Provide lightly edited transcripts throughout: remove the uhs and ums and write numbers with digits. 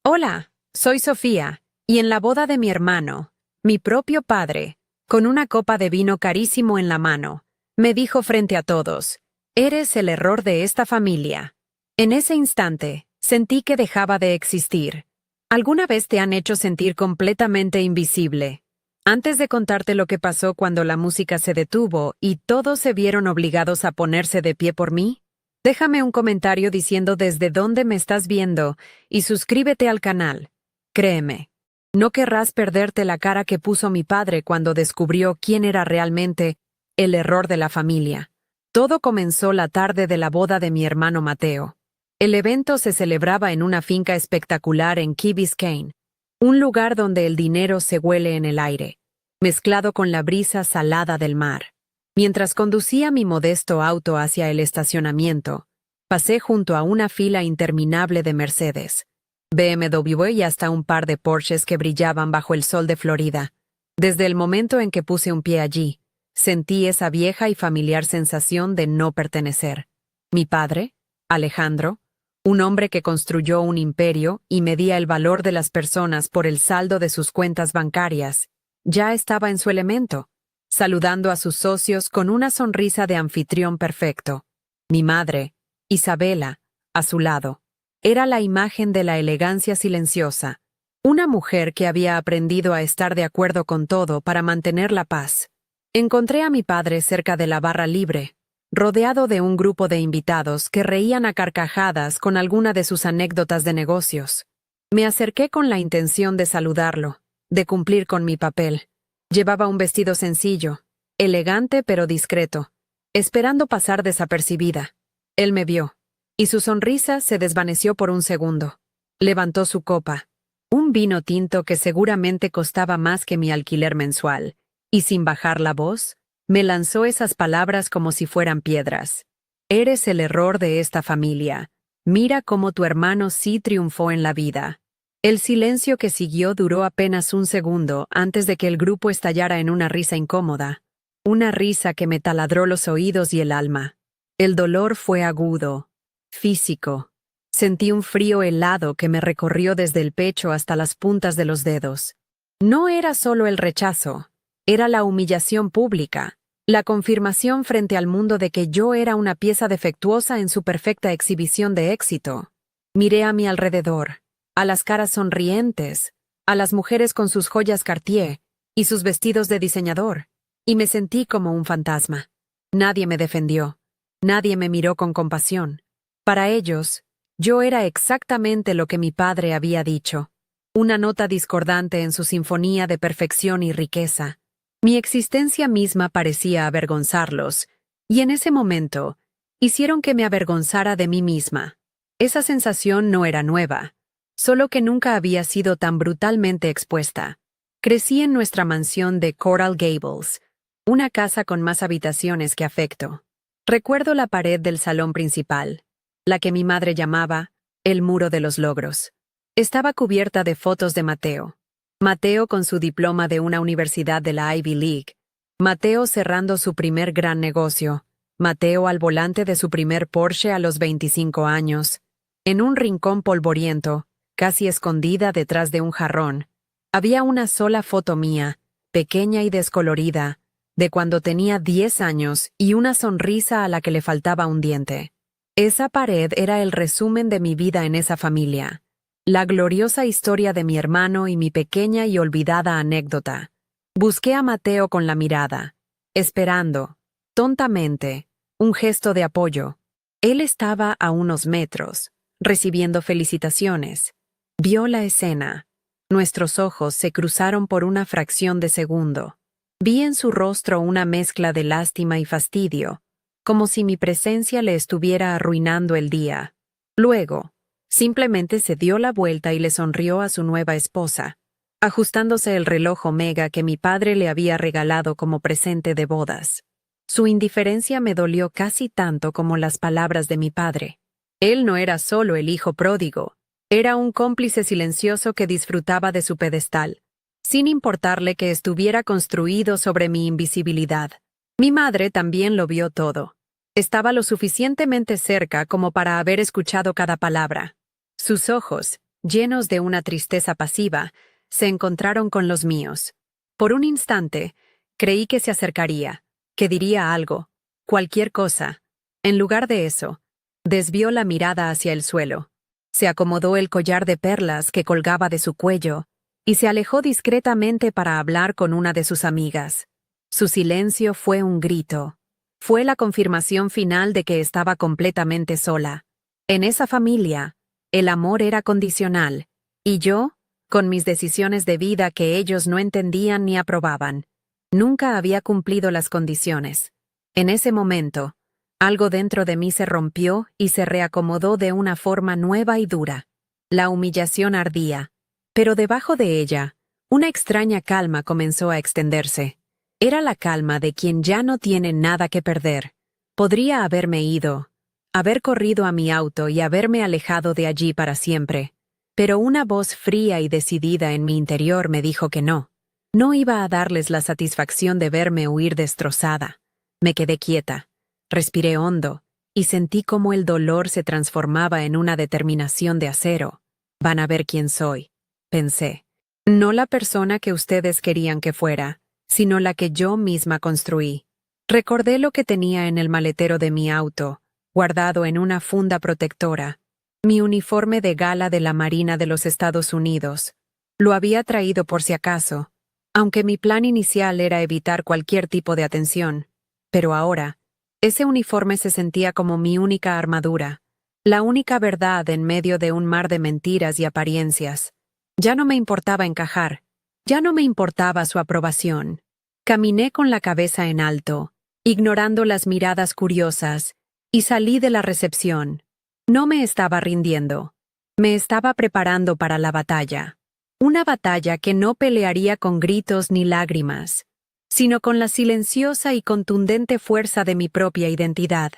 Hola, soy Sofía, y en la boda de mi hermano, mi propio padre, con una copa de vino carísimo en la mano, me dijo frente a todos, «Eres el error de esta familia». En ese instante, sentí que dejaba de existir. ¿Alguna vez te han hecho sentir completamente invisible? Antes de contarte lo que pasó cuando la música se detuvo y todos se vieron obligados a ponerse de pie por mí, déjame un comentario diciendo desde dónde me estás viendo y suscríbete al canal. Créeme, no querrás perderte la cara que puso mi padre cuando descubrió quién era realmente el error de la familia. Todo comenzó la tarde de la boda de mi hermano Mateo. El evento se celebraba en una finca espectacular en Key Biscayne, un lugar donde el dinero se huele en el aire, mezclado con la brisa salada del mar. Mientras conducía mi modesto auto hacia el estacionamiento, pasé junto a una fila interminable de Mercedes, BMW y hasta un par de Porsches que brillaban bajo el sol de Florida. Desde el momento en que puse un pie allí, sentí esa vieja y familiar sensación de no pertenecer. Mi padre, Alejandro, un hombre que construyó un imperio y medía el valor de las personas por el saldo de sus cuentas bancarias, ya estaba en su elemento, saludando a sus socios con una sonrisa de anfitrión perfecto. Mi madre, Isabela, a su lado, era la imagen de la elegancia silenciosa, una mujer que había aprendido a estar de acuerdo con todo para mantener la paz. Encontré a mi padre cerca de la barra libre, rodeado de un grupo de invitados que reían a carcajadas con alguna de sus anécdotas de negocios. Me acerqué con la intención de saludarlo, de cumplir con mi papel. Llevaba un vestido sencillo, elegante pero discreto, esperando pasar desapercibida. Él me vio, y su sonrisa se desvaneció por un segundo. Levantó su copa, un vino tinto que seguramente costaba más que mi alquiler mensual, y sin bajar la voz, me lanzó esas palabras como si fueran piedras. Eres el error de esta familia. Mira cómo tu hermano sí triunfó en la vida. El silencio que siguió duró apenas un segundo antes de que el grupo estallara en una risa incómoda. Una risa que me taladró los oídos y el alma. El dolor fue agudo, físico. Sentí un frío helado que me recorrió desde el pecho hasta las puntas de los dedos. No era solo el rechazo. Era la humillación pública, la confirmación frente al mundo de que yo era una pieza defectuosa en su perfecta exhibición de éxito. Miré a mi alrededor, a las caras sonrientes, a las mujeres con sus joyas Cartier y sus vestidos de diseñador, y me sentí como un fantasma. Nadie me defendió, nadie me miró con compasión. Para ellos, yo era exactamente lo que mi padre había dicho, una nota discordante en su sinfonía de perfección y riqueza. Mi existencia misma parecía avergonzarlos, y en ese momento, hicieron que me avergonzara de mí misma. Esa sensación no era nueva, solo que nunca había sido tan brutalmente expuesta. Crecí en nuestra mansión de Coral Gables, una casa con más habitaciones que afecto. Recuerdo la pared del salón principal, la que mi madre llamaba el muro de los logros. Estaba cubierta de fotos de Mateo. Mateo con su diploma de una universidad de la Ivy League. Mateo cerrando su primer gran negocio. Mateo al volante de su primer Porsche a los 25 años. En un rincón polvoriento, casi escondida detrás de un jarrón, había una sola foto mía, pequeña y descolorida, de cuando tenía 10 años y una sonrisa a la que le faltaba un diente. Esa pared era el resumen de mi vida en esa familia. La gloriosa historia de mi hermano y mi pequeña y olvidada anécdota. Busqué a Mateo con la mirada, esperando, tontamente, un gesto de apoyo. Él estaba a unos metros, recibiendo felicitaciones. Vio la escena. Nuestros ojos se cruzaron por una fracción de segundo. Vi en su rostro una mezcla de lástima y fastidio, como si mi presencia le estuviera arruinando el día. Luego, simplemente se dio la vuelta y le sonrió a su nueva esposa, ajustándose el reloj Omega que mi padre le había regalado como presente de bodas. Su indiferencia me dolió casi tanto como las palabras de mi padre. Él no era solo el hijo pródigo, era un cómplice silencioso que disfrutaba de su pedestal, sin importarle que estuviera construido sobre mi invisibilidad. Mi madre también lo vio todo. Estaba lo suficientemente cerca como para haber escuchado cada palabra. Sus ojos, llenos de una tristeza pasiva, se encontraron con los míos. Por un instante, creí que se acercaría, que diría algo, cualquier cosa. En lugar de eso, desvió la mirada hacia el suelo. Se acomodó el collar de perlas que colgaba de su cuello y se alejó discretamente para hablar con una de sus amigas. Su silencio fue un grito. Fue la confirmación final de que estaba completamente sola. En esa familia, el amor era condicional, y yo, con mis decisiones de vida que ellos no entendían ni aprobaban, nunca había cumplido las condiciones. En ese momento, algo dentro de mí se rompió y se reacomodó de una forma nueva y dura. La humillación ardía, pero debajo de ella, una extraña calma comenzó a extenderse. Era la calma de quien ya no tiene nada que perder. Podría haberme ido, haber corrido a mi auto y haberme alejado de allí para siempre. Pero una voz fría y decidida en mi interior me dijo que no. No iba a darles la satisfacción de verme huir destrozada. Me quedé quieta, respiré hondo, y sentí cómo el dolor se transformaba en una determinación de acero. Van a ver quién soy, pensé. No la persona que ustedes querían que fuera, sino la que yo misma construí. Recordé lo que tenía en el maletero de mi auto, guardado en una funda protectora, mi uniforme de gala de la Marina de los Estados Unidos. Lo había traído por si acaso, aunque mi plan inicial era evitar cualquier tipo de atención. Pero ahora, ese uniforme se sentía como mi única armadura, la única verdad en medio de un mar de mentiras y apariencias. Ya no me importaba encajar, ya no me importaba su aprobación. Caminé con la cabeza en alto, ignorando las miradas curiosas, y salí de la recepción. No me estaba rindiendo. Me estaba preparando para la batalla. Una batalla que no pelearía con gritos ni lágrimas, sino con la silenciosa y contundente fuerza de mi propia identidad.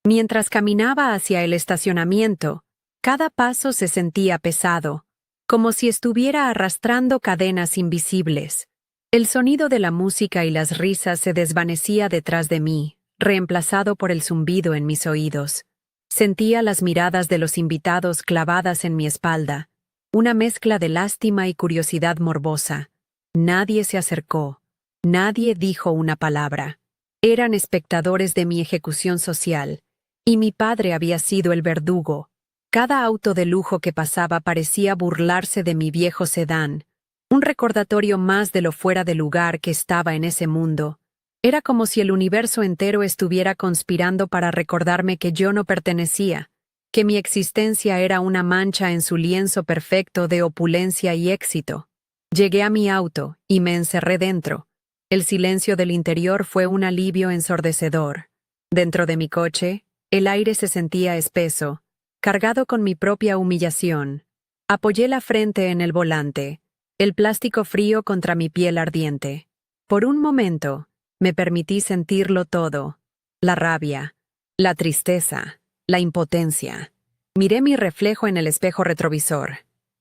Mientras caminaba hacia el estacionamiento, cada paso se sentía pesado, como si estuviera arrastrando cadenas invisibles. El sonido de la música y las risas se desvanecía detrás de mí, reemplazado por el zumbido en mis oídos. Sentía las miradas de los invitados clavadas en mi espalda, una mezcla de lástima y curiosidad morbosa. Nadie se acercó, nadie dijo una palabra. Eran espectadores de mi ejecución social, y mi padre había sido el verdugo. Cada auto de lujo que pasaba parecía burlarse de mi viejo sedán, un recordatorio más de lo fuera de lugar que estaba en ese mundo. Era como si el universo entero estuviera conspirando para recordarme que yo no pertenecía, que mi existencia era una mancha en su lienzo perfecto de opulencia y éxito. Llegué a mi auto y me encerré dentro. El silencio del interior fue un alivio ensordecedor. Dentro de mi coche, el aire se sentía espeso, cargado con mi propia humillación. Apoyé la frente en el volante, el plástico frío contra mi piel ardiente. Por un momento, me permití sentirlo todo: la rabia, la tristeza, la impotencia. Miré mi reflejo en el espejo retrovisor.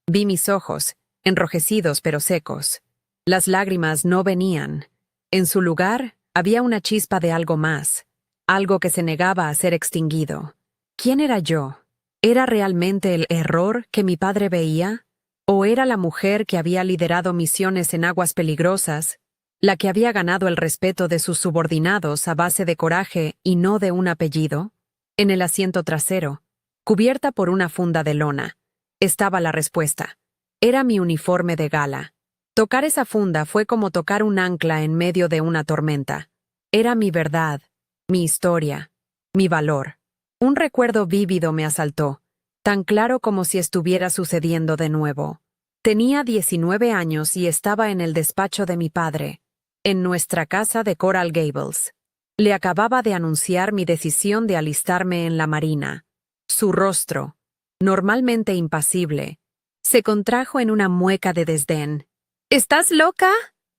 Vi mis ojos, enrojecidos pero secos. Las lágrimas no venían. En su lugar, había una chispa de algo más, algo que se negaba a ser extinguido. ¿Quién era yo? ¿Era realmente el error que mi padre veía? ¿O era la mujer que había liderado misiones en aguas peligrosas, la que había ganado el respeto de sus subordinados a base de coraje y no de un apellido? En el asiento trasero, cubierta por una funda de lona, estaba la respuesta. Era mi uniforme de gala. Tocar esa funda fue como tocar un ancla en medio de una tormenta. Era mi verdad, mi historia, mi valor. Un recuerdo vívido me asaltó, tan claro como si estuviera sucediendo de nuevo. Tenía 19 años y estaba en el despacho de mi padre, en nuestra casa de Coral Gables. Le acababa de anunciar mi decisión de alistarme en la Marina. Su rostro, normalmente impasible, se contrajo en una mueca de desdén. ¿Estás loca?,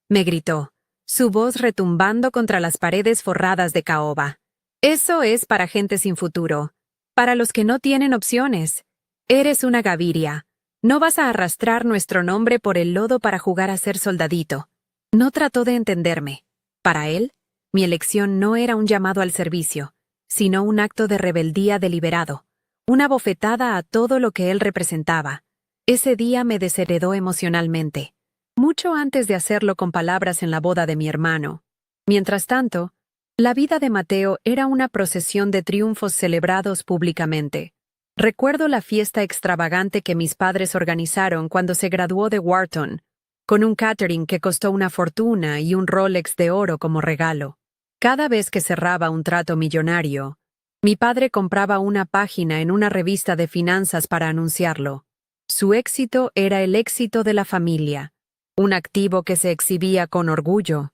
me gritó, su voz retumbando contra las paredes forradas de caoba. Eso es para gente sin futuro, para los que no tienen opciones. Eres una gaviria. No vas a arrastrar nuestro nombre por el lodo para jugar a ser soldadito. No trató de entenderme. Para él, mi elección no era un llamado al servicio, sino un acto de rebeldía deliberado, una bofetada a todo lo que él representaba. Ese día me desheredó emocionalmente, mucho antes de hacerlo con palabras en la boda de mi hermano. Mientras tanto, la vida de Mateo era una procesión de triunfos celebrados públicamente. Recuerdo la fiesta extravagante que mis padres organizaron cuando se graduó de Wharton, con un catering que costó una fortuna y un Rolex de oro como regalo. Cada vez que cerraba un trato millonario, mi padre compraba una página en una revista de finanzas para anunciarlo. Su éxito era el éxito de la familia, un activo que se exhibía con orgullo.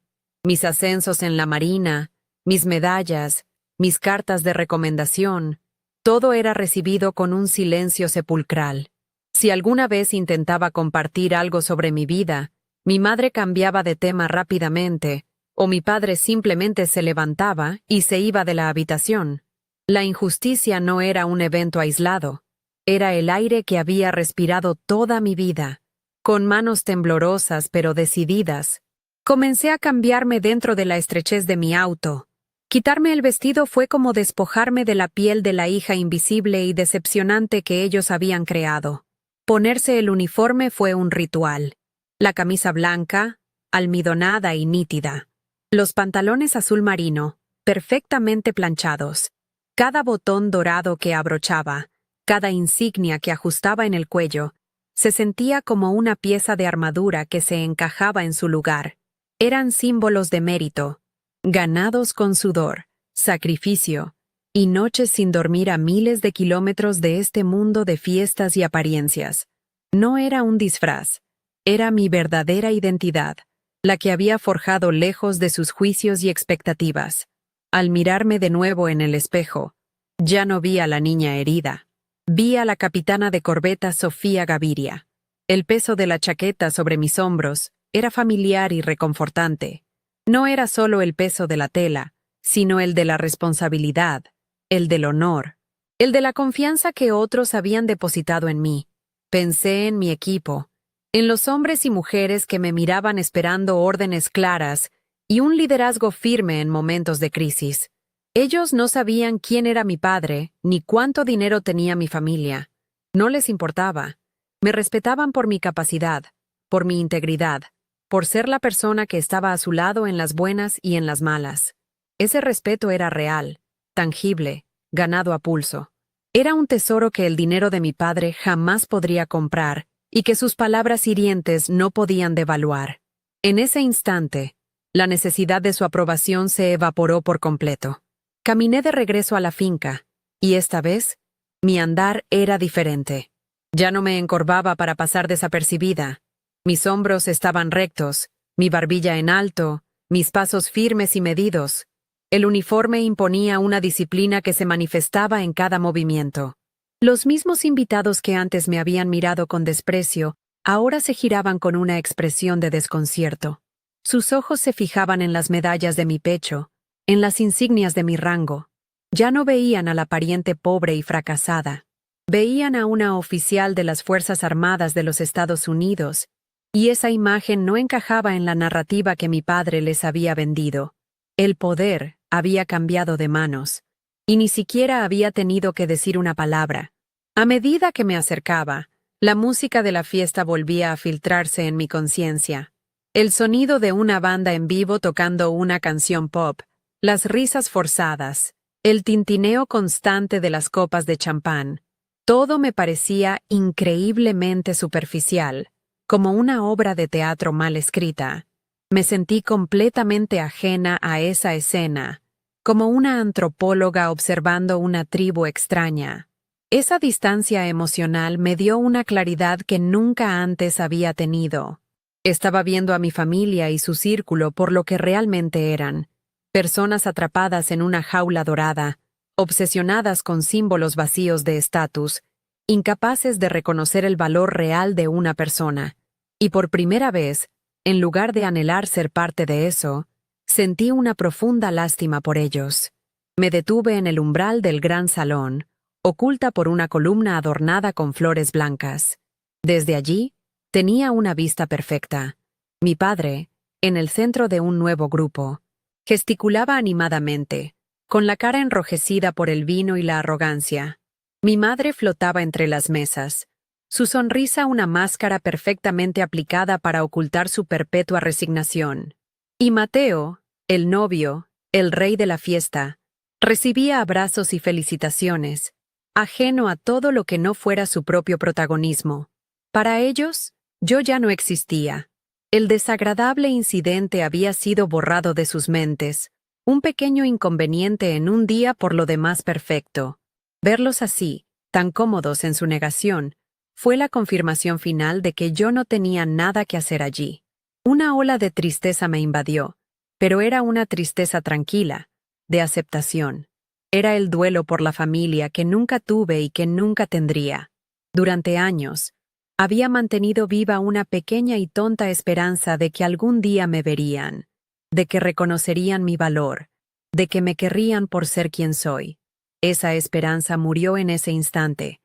Mis ascensos en la marina, mis medallas, mis cartas de recomendación, todo era recibido con un silencio sepulcral. Si alguna vez intentaba compartir algo sobre mi vida, mi madre cambiaba de tema rápidamente, o mi padre simplemente se levantaba y se iba de la habitación. La injusticia no era un evento aislado, era el aire que había respirado toda mi vida. Con manos temblorosas pero decididas, comencé a cambiarme dentro de la estrechez de mi auto. Quitarme el vestido fue como despojarme de la piel de la hija invisible y decepcionante que ellos habían creado. Ponerse el uniforme fue un ritual. La camisa blanca, almidonada y nítida. Los pantalones azul marino, perfectamente planchados. Cada botón dorado que abrochaba, cada insignia que ajustaba en el cuello, se sentía como una pieza de armadura que se encajaba en su lugar. Eran símbolos de mérito, ganados con sudor, sacrificio, y noches sin dormir a miles de kilómetros de este mundo de fiestas y apariencias. No era un disfraz, era mi verdadera identidad, la que había forjado lejos de sus juicios y expectativas. Al mirarme de nuevo en el espejo, ya no vi a la niña herida. Vi a la capitana de corbeta Sofía Gaviria. El peso de la chaqueta sobre mis hombros era familiar y reconfortante. No era solo el peso de la tela, sino el de la responsabilidad, el del honor, el de la confianza que otros habían depositado en mí. Pensé en mi equipo, en los hombres y mujeres que me miraban esperando órdenes claras y un liderazgo firme en momentos de crisis. Ellos no sabían quién era mi padre, ni cuánto dinero tenía mi familia. No les importaba. Me respetaban por mi capacidad, por mi integridad, por ser la persona que estaba a su lado en las buenas y en las malas. Ese respeto era real, tangible, ganado a pulso. Era un tesoro que el dinero de mi padre jamás podría comprar y que sus palabras hirientes no podían devaluar. En ese instante, la necesidad de su aprobación se evaporó por completo. Caminé de regreso a la finca, y esta vez, mi andar era diferente. Ya no me encorvaba para pasar desapercibida. Mis hombros estaban rectos, mi barbilla en alto, mis pasos firmes y medidos. El uniforme imponía una disciplina que se manifestaba en cada movimiento. Los mismos invitados que antes me habían mirado con desprecio, ahora se giraban con una expresión de desconcierto. Sus ojos se fijaban en las medallas de mi pecho, en las insignias de mi rango. Ya no veían a la pariente pobre y fracasada. Veían a una oficial de las Fuerzas Armadas de los Estados Unidos, y esa imagen no encajaba en la narrativa que mi padre les había vendido. El poder había cambiado de manos, y ni siquiera había tenido que decir una palabra. A medida que me acercaba, la música de la fiesta volvía a filtrarse en mi conciencia. El sonido de una banda en vivo tocando una canción pop, las risas forzadas, el tintineo constante de las copas de champán. Todo me parecía increíblemente superficial, como una obra de teatro mal escrita. Me sentí completamente ajena a esa escena, como una antropóloga observando una tribu extraña. Esa distancia emocional me dio una claridad que nunca antes había tenido. Estaba viendo a mi familia y su círculo por lo que realmente eran. Personas atrapadas en una jaula dorada, obsesionadas con símbolos vacíos de estatus, incapaces de reconocer el valor real de una persona. Y por primera vez, en lugar de anhelar ser parte de eso, sentí una profunda lástima por ellos. Me detuve en el umbral del gran salón, oculta por una columna adornada con flores blancas. Desde allí, tenía una vista perfecta. Mi padre, en el centro de un nuevo grupo, gesticulaba animadamente, con la cara enrojecida por el vino y la arrogancia. Mi madre flotaba entre las mesas, su sonrisa una máscara perfectamente aplicada para ocultar su perpetua resignación. Y Mateo, el novio, el rey de la fiesta, recibía abrazos y felicitaciones, ajeno a todo lo que no fuera su propio protagonismo. Para ellos, yo ya no existía. El desagradable incidente había sido borrado de sus mentes, un pequeño inconveniente en un día por lo demás perfecto. Verlos así, tan cómodos en su negación, fue la confirmación final de que yo no tenía nada que hacer allí. Una ola de tristeza me invadió, pero era una tristeza tranquila, de aceptación. Era el duelo por la familia que nunca tuve y que nunca tendría. Durante años, había mantenido viva una pequeña y tonta esperanza de que algún día me verían, de que reconocerían mi valor, de que me querrían por ser quien soy. Esa esperanza murió en ese instante,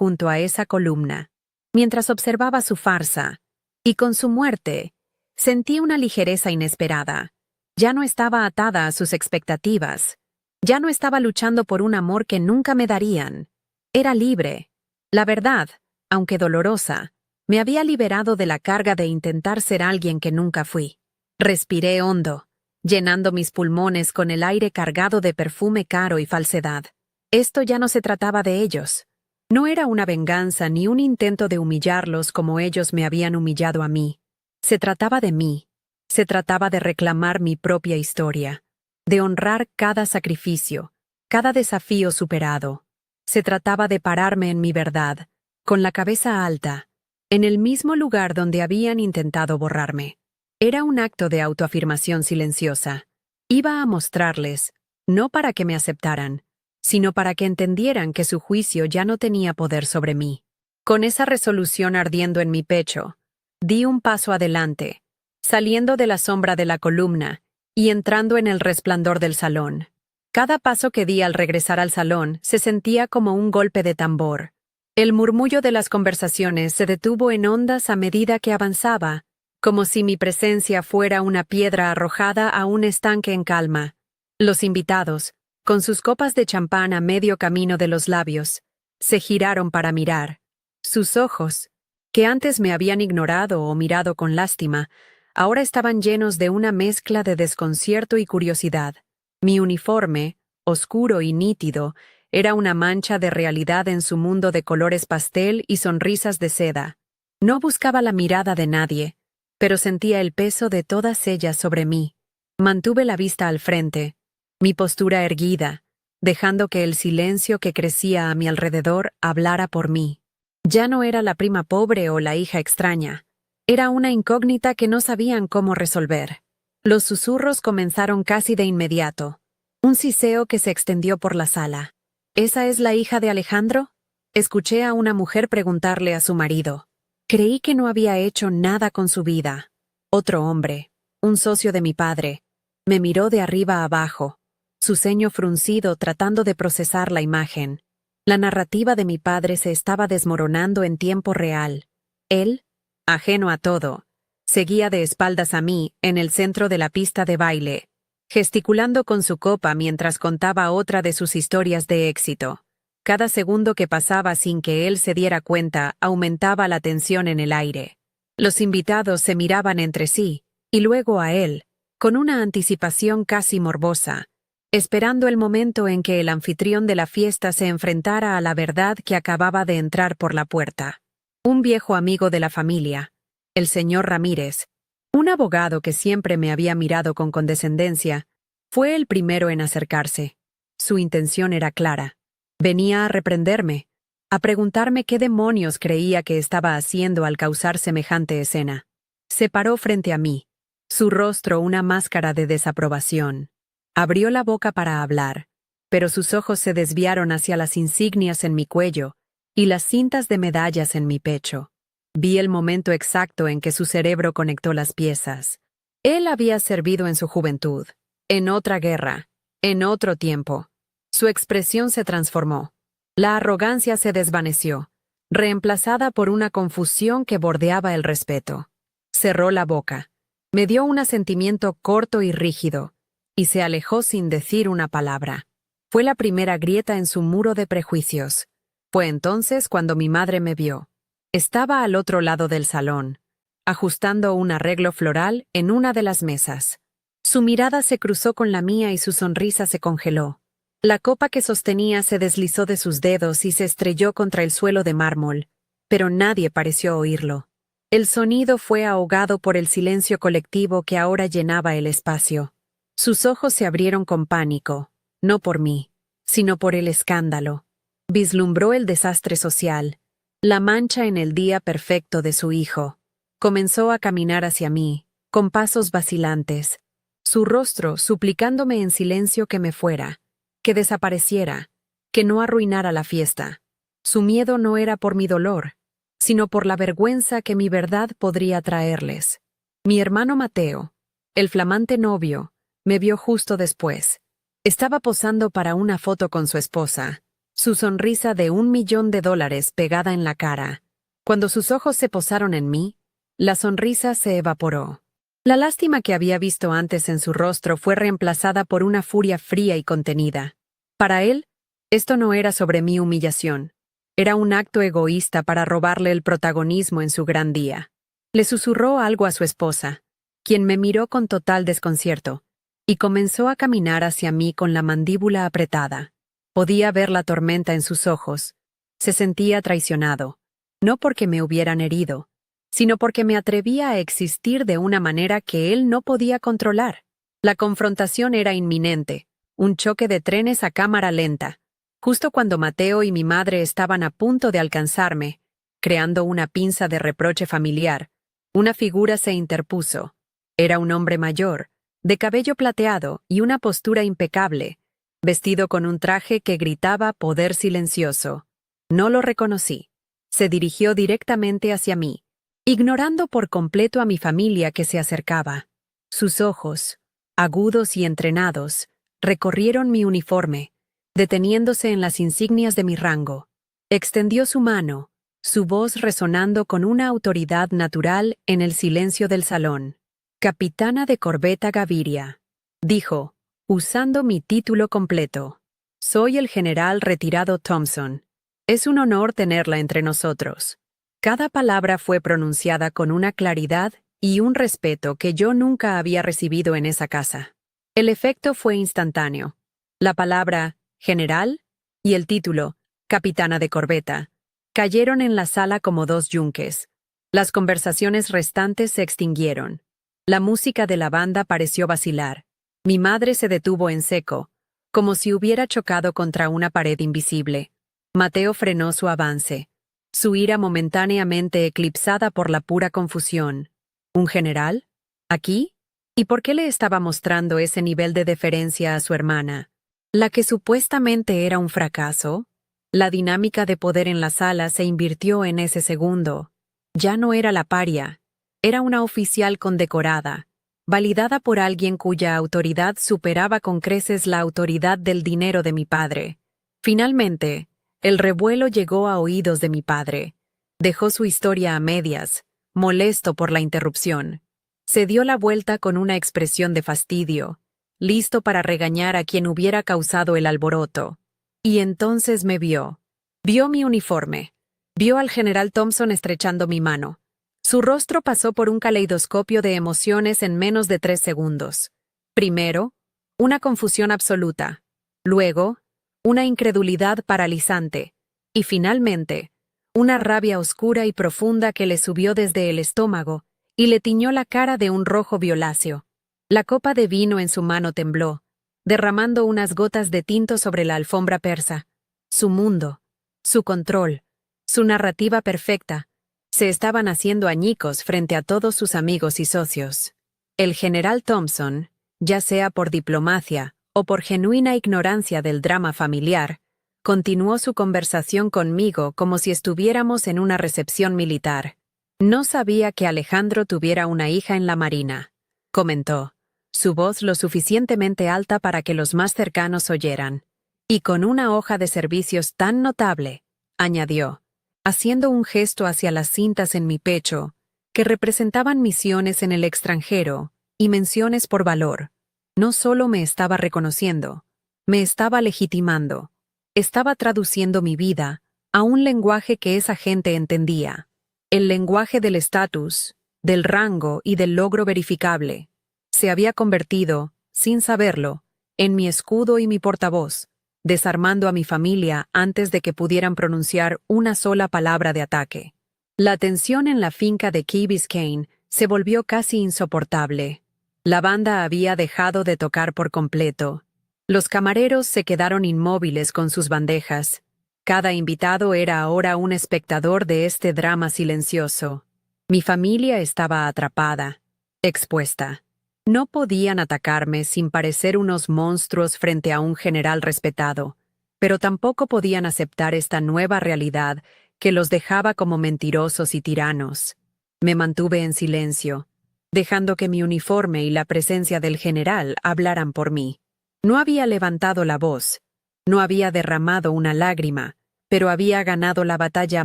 junto a esa columna, mientras observaba su farsa, y con su muerte, sentí una ligereza inesperada. Ya no estaba atada a sus expectativas, ya no estaba luchando por un amor que nunca me darían. Era libre. La verdad, aunque dolorosa, me había liberado de la carga de intentar ser alguien que nunca fui. Respiré hondo, llenando mis pulmones con el aire cargado de perfume caro y falsedad. Esto ya no se trataba de ellos. No era una venganza ni un intento de humillarlos como ellos me habían humillado a mí. Se trataba de mí. Se trataba de reclamar mi propia historia, de honrar cada sacrificio, cada desafío superado. Se trataba de pararme en mi verdad, con la cabeza alta, en el mismo lugar donde habían intentado borrarme. Era un acto de autoafirmación silenciosa. Iba a mostrarles, no para que me aceptaran, sino para que entendieran que su juicio ya no tenía poder sobre mí. Con esa resolución ardiendo en mi pecho, di un paso adelante, saliendo de la sombra de la columna y entrando en el resplandor del salón. Cada paso que di al regresar al salón se sentía como un golpe de tambor. El murmullo de las conversaciones se detuvo en ondas a medida que avanzaba, como si mi presencia fuera una piedra arrojada a un estanque en calma. Los invitados, con sus copas de champán a medio camino de los labios, se giraron para mirar. Sus ojos, que antes me habían ignorado o mirado con lástima, ahora estaban llenos de una mezcla de desconcierto y curiosidad. Mi uniforme, oscuro y nítido, era una mancha de realidad en su mundo de colores pastel y sonrisas de seda. No buscaba la mirada de nadie, pero sentía el peso de todas ellas sobre mí. Mantuve la vista al frente, mi postura erguida, dejando que el silencio que crecía a mi alrededor hablara por mí. Ya no era la prima pobre o la hija extraña. Era una incógnita que no sabían cómo resolver. Los susurros comenzaron casi de inmediato. Un siseo que se extendió por la sala. ¿Esa es la hija de Alejandro? Escuché a una mujer preguntarle a su marido. Creí que no había hecho nada con su vida. Otro hombre, un socio de mi padre, me miró de arriba a abajo, su ceño fruncido tratando de procesar la imagen. La narrativa de mi padre se estaba desmoronando en tiempo real. Él, ajeno a todo, seguía de espaldas a mí en el centro de la pista de baile, gesticulando con su copa mientras contaba otra de sus historias de éxito. Cada segundo que pasaba sin que él se diera cuenta aumentaba la tensión en el aire. Los invitados se miraban entre sí, y luego a él, con una anticipación casi morbosa, esperando el momento en que el anfitrión de la fiesta se enfrentara a la verdad que acababa de entrar por la puerta. Un viejo amigo de la familia, el señor Ramírez, un abogado que siempre me había mirado con condescendencia, fue el primero en acercarse. Su intención era clara. Venía a reprenderme, a preguntarme qué demonios creía que estaba haciendo al causar semejante escena. Se paró frente a mí, su rostro una máscara de desaprobación. Abrió la boca para hablar, pero sus ojos se desviaron hacia las insignias en mi cuello y las cintas de medallas en mi pecho. Vi el momento exacto en que su cerebro conectó las piezas. Él había servido en su juventud, en otra guerra, en otro tiempo. Su expresión se transformó. La arrogancia se desvaneció, reemplazada por una confusión que bordeaba el respeto. Cerró la boca, me dio un asentimiento corto y rígido, y se alejó sin decir una palabra. Fue la primera grieta en su muro de prejuicios. Fue entonces cuando mi madre me vio. Estaba al otro lado del salón, ajustando un arreglo floral en una de las mesas. Su mirada se cruzó con la mía y su sonrisa se congeló. La copa que sostenía se deslizó de sus dedos y se estrelló contra el suelo de mármol, pero nadie pareció oírlo. El sonido fue ahogado por el silencio colectivo que ahora llenaba el espacio. Sus ojos se abrieron con pánico, no por mí, sino por el escándalo. Vislumbró el desastre social, la mancha en el día perfecto de su hijo. Comenzó a caminar hacia mí, con pasos vacilantes, su rostro suplicándome en silencio que me fuera, que desapareciera, que no arruinara la fiesta. Su miedo no era por mi dolor, sino por la vergüenza que mi verdad podría traerles. Mi hermano Mateo, el flamante novio, me vio justo después. Estaba posando para una foto con su esposa, su sonrisa de $1.000.000 pegada en la cara. Cuando sus ojos se posaron en mí, la sonrisa se evaporó. La lástima que había visto antes en su rostro fue reemplazada por una furia fría y contenida. Para él, esto no era sobre mi humillación. Era un acto egoísta para robarle el protagonismo en su gran día. Le susurró algo a su esposa, quien me miró con total desconcierto, y comenzó a caminar hacia mí con la mandíbula apretada. Podía ver la tormenta en sus ojos. Se sentía traicionado, no porque me hubieran herido, sino porque me atrevía a existir de una manera que él no podía controlar. La confrontación era inminente, un choque de trenes a cámara lenta. Justo cuando Mateo y mi madre estaban a punto de alcanzarme, creando una pinza de reproche familiar, una figura se interpuso. Era un hombre mayor, de cabello plateado y una postura impecable, vestido con un traje que gritaba poder silencioso. No lo reconocí. Se dirigió directamente hacia mí, ignorando por completo a mi familia que se acercaba. Sus ojos, agudos y entrenados, recorrieron mi uniforme, deteniéndose en las insignias de mi rango. Extendió su mano, su voz resonando con una autoridad natural en el silencio del salón. Capitana de corbeta Gaviria, dijo, usando mi título completo. Soy el general retirado Thompson. Es un honor tenerla entre nosotros. Cada palabra fue pronunciada con una claridad y un respeto que yo nunca había recibido en esa casa. El efecto fue instantáneo. La palabra general y el título capitana de corbeta cayeron en la sala como dos yunques. Las conversaciones restantes se extinguieron. La música de la banda pareció vacilar. Mi madre se detuvo en seco, como si hubiera chocado contra una pared invisible. Mateo frenó su avance, su ira momentáneamente eclipsada por la pura confusión. ¿Un general? ¿Aquí? ¿Y por qué le estaba mostrando ese nivel de deferencia a su hermana? La que supuestamente era un fracaso. La dinámica de poder en la sala se invirtió en ese segundo. Ya no era la paria, era una oficial condecorada, validada por alguien cuya autoridad superaba con creces la autoridad del dinero de mi padre. Finalmente, el revuelo llegó a oídos de mi padre. Dejó su historia a medias, molesto por la interrupción. Se dio la vuelta con una expresión de fastidio, listo para regañar a quien hubiera causado el alboroto. Y entonces me vio. Vio mi uniforme. Vio al general Thompson estrechando mi mano. Su rostro pasó por un caleidoscopio de emociones en menos de 3 segundos. Primero, una confusión absoluta. Luego, una incredulidad paralizante. Y finalmente, una rabia oscura y profunda que le subió desde el estómago y le tiñó la cara de un rojo violáceo. La copa de vino en su mano tembló, derramando unas gotas de tinto sobre la alfombra persa. Su mundo, su control, su narrativa perfecta, se estaban haciendo añicos frente a todos sus amigos y socios. El general Thompson, ya sea por diplomacia o por genuina ignorancia del drama familiar, continuó su conversación conmigo como si estuviéramos en una recepción militar. No sabía que Alejandro tuviera una hija en la Marina, comentó, su voz lo suficientemente alta para que los más cercanos oyeran. Y con una hoja de servicios tan notable, añadió, haciendo un gesto hacia las cintas en mi pecho, que representaban misiones en el extranjero y menciones por valor. No solo me estaba reconociendo, me estaba legitimando. Estaba traduciendo mi vida a un lenguaje que esa gente entendía. El lenguaje del estatus, del rango y del logro verificable se había convertido, sin saberlo, en mi escudo y mi portavoz, desarmando a mi familia antes de que pudieran pronunciar una sola palabra de ataque. La tensión en la finca de Key Biscayne se volvió casi insoportable. La banda había dejado de tocar por completo. Los camareros se quedaron inmóviles con sus bandejas. Cada invitado era ahora un espectador de este drama silencioso. Mi familia estaba atrapada, expuesta. No podían atacarme sin parecer unos monstruos frente a un general respetado, pero tampoco podían aceptar esta nueva realidad que los dejaba como mentirosos y tiranos. Me mantuve en silencio, dejando que mi uniforme y la presencia del general hablaran por mí. No había levantado la voz, no había derramado una lágrima, pero había ganado la batalla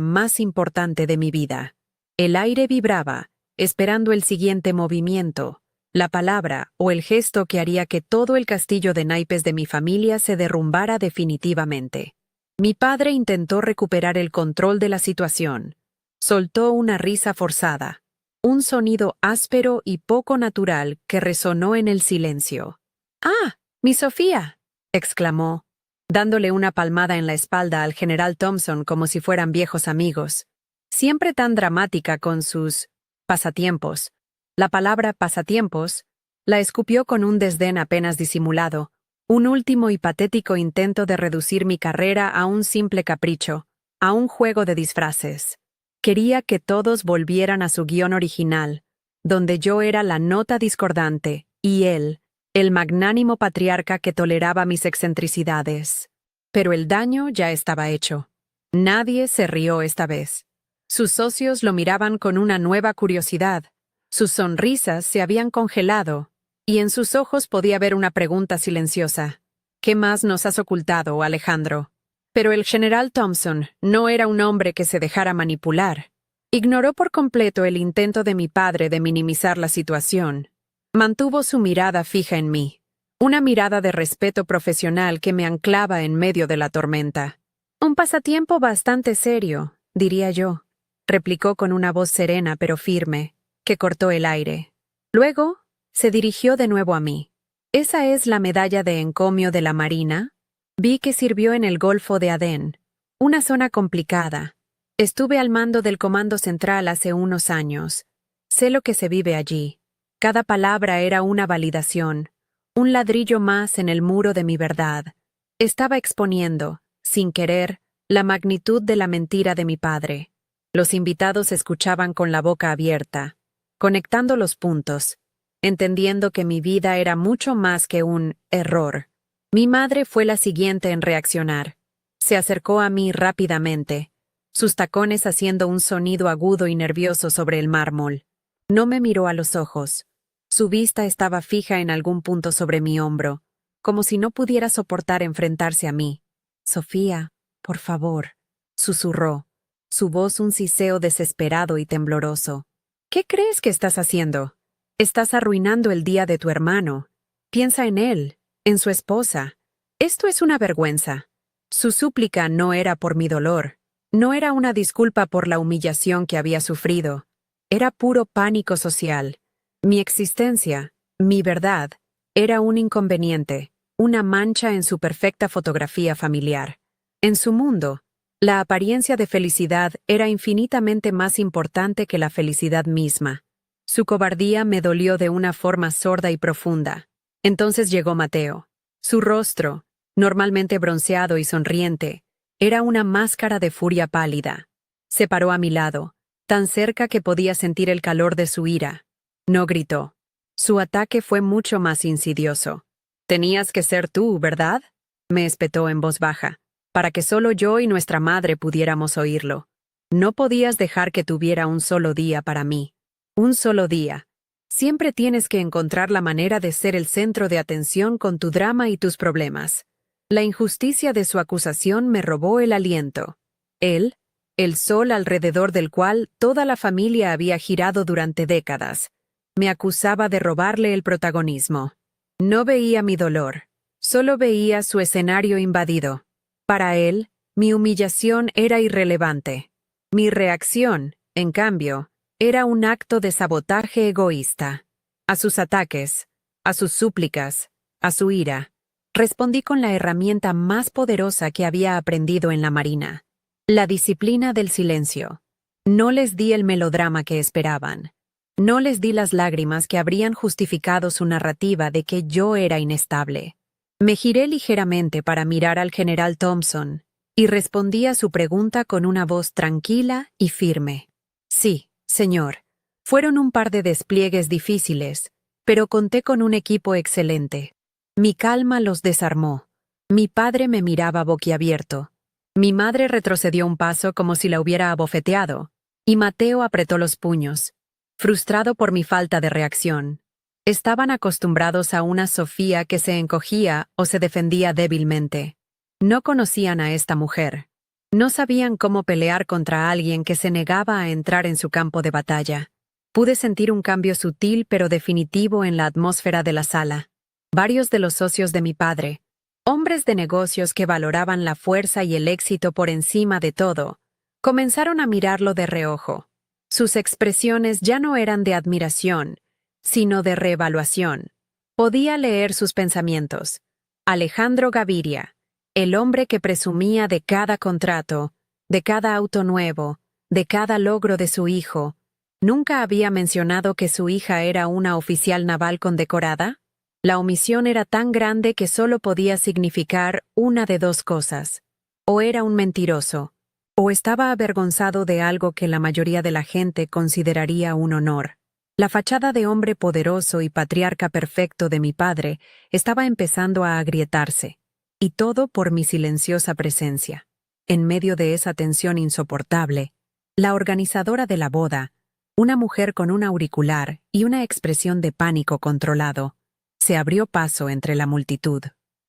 más importante de mi vida. El aire vibraba, esperando el siguiente movimiento, la palabra o el gesto que haría que todo el castillo de naipes de mi familia se derrumbara definitivamente. Mi padre intentó recuperar el control de la situación. Soltó una risa forzada, un sonido áspero y poco natural que resonó en el silencio. ¡Ah, mi Sofía!, exclamó, dándole una palmada en la espalda al general Thompson como si fueran viejos amigos. Siempre tan dramática con sus pasatiempos. La palabra pasatiempos la escupió con un desdén apenas disimulado, un último y patético intento de reducir mi carrera a un simple capricho, a un juego de disfraces. Quería que todos volvieran a su guión original, donde yo era la nota discordante, y él, el magnánimo patriarca que toleraba mis excentricidades. Pero el daño ya estaba hecho. Nadie se rió esta vez. Sus socios lo miraban con una nueva curiosidad. Sus sonrisas se habían congelado, y en sus ojos podía ver una pregunta silenciosa. ¿Qué más nos has ocultado, Alejandro? Pero el general Thompson no era un hombre que se dejara manipular. Ignoró por completo el intento de mi padre de minimizar la situación. Mantuvo su mirada fija en mí, una mirada de respeto profesional que me anclaba en medio de la tormenta. Un pasatiempo bastante serio, diría yo, replicó con una voz serena pero firme, que cortó el aire. Luego, se dirigió de nuevo a mí. ¿Esa es la medalla de encomio de la Marina? Vi que sirvió en el Golfo de Adén, una zona complicada. Estuve al mando del Comando Central hace unos años. Sé lo que se vive allí. Cada palabra era una validación, un ladrillo más en el muro de mi verdad. Estaba exponiendo, sin querer, la magnitud de la mentira de mi padre. Los invitados escuchaban con la boca abierta, conectando los puntos, entendiendo que mi vida era mucho más que un error. Mi madre fue la siguiente en reaccionar. Se acercó a mí rápidamente, sus tacones haciendo un sonido agudo y nervioso sobre el mármol. No me miró a los ojos. Su vista estaba fija en algún punto sobre mi hombro, como si no pudiera soportar enfrentarse a mí. «Sofía, por favor», susurró, su voz un siseo desesperado y tembloroso. «¿Qué crees que estás haciendo? Estás arruinando el día de tu hermano. Piensa en él, en su esposa. Esto es una vergüenza». Su súplica no era por mi dolor, no era una disculpa por la humillación que había sufrido. Era puro pánico social. Mi existencia, mi verdad, era un inconveniente, una mancha en su perfecta fotografía familiar. En su mundo, la apariencia de felicidad era infinitamente más importante que la felicidad misma. Su cobardía me dolió de una forma sorda y profunda. Entonces llegó Mateo. Su rostro, normalmente bronceado y sonriente, era una máscara de furia pálida. Se paró a mi lado, tan cerca que podía sentir el calor de su ira. No gritó. Su ataque fue mucho más insidioso. «Tenías que ser tú, ¿verdad?», me espetó en voz baja, para que solo yo y nuestra madre pudiéramos oírlo. «No podías dejar que tuviera un solo día para mí. Un solo día. Siempre tienes que encontrar la manera de ser el centro de atención con tu drama y tus problemas». La injusticia de su acusación me robó el aliento. Él, el sol alrededor del cual toda la familia había girado durante décadas, me acusaba de robarle el protagonismo. No veía mi dolor, solo veía su escenario invadido. Para él, mi humillación era irrelevante. Mi reacción en cambio, era un acto de sabotaje egoísta. A sus ataques, a sus súplicas, a su ira, respondí con la herramienta más poderosa que había aprendido en la Marina: la disciplina del silencio. No les di el melodrama que esperaban. No les di las lágrimas que habrían justificado su narrativa de que yo era inestable. Me giré ligeramente para mirar al general Thompson y respondí a su pregunta con una voz tranquila y firme. Sí, señor. Fueron un par de despliegues difíciles, pero conté con un equipo excelente. Mi calma los desarmó. Mi padre me miraba boquiabierto. Mi madre retrocedió un paso como si la hubiera abofeteado, y Mateo apretó los puños, frustrado por mi falta de reacción. Estaban acostumbrados a una Sofía que se encogía o se defendía débilmente. No conocían a esta mujer. No sabían cómo pelear contra alguien que se negaba a entrar en su campo de batalla. Pude sentir un cambio sutil pero definitivo en la atmósfera de la sala. Varios de los socios de mi padre, hombres de negocios que valoraban la fuerza y el éxito por encima de todo, comenzaron a mirarlo de reojo. Sus expresiones ya no eran de admiración, sino de reevaluación. Podía leer sus pensamientos. Alejandro Gaviria, el hombre que presumía de cada contrato, de cada auto nuevo, de cada logro de su hijo, ¿nunca había mencionado que su hija era una oficial naval condecorada? La omisión era tan grande que solo podía significar una de dos cosas. O era un mentiroso, o estaba avergonzado de algo que la mayoría de la gente consideraría un honor. La fachada de hombre poderoso y patriarca perfecto de mi padre estaba empezando a agrietarse, y todo por mi silenciosa presencia. En medio de esa tensión insoportable, la organizadora de la boda, una mujer con un auricular y una expresión de pánico controlado, se abrió paso entre la multitud.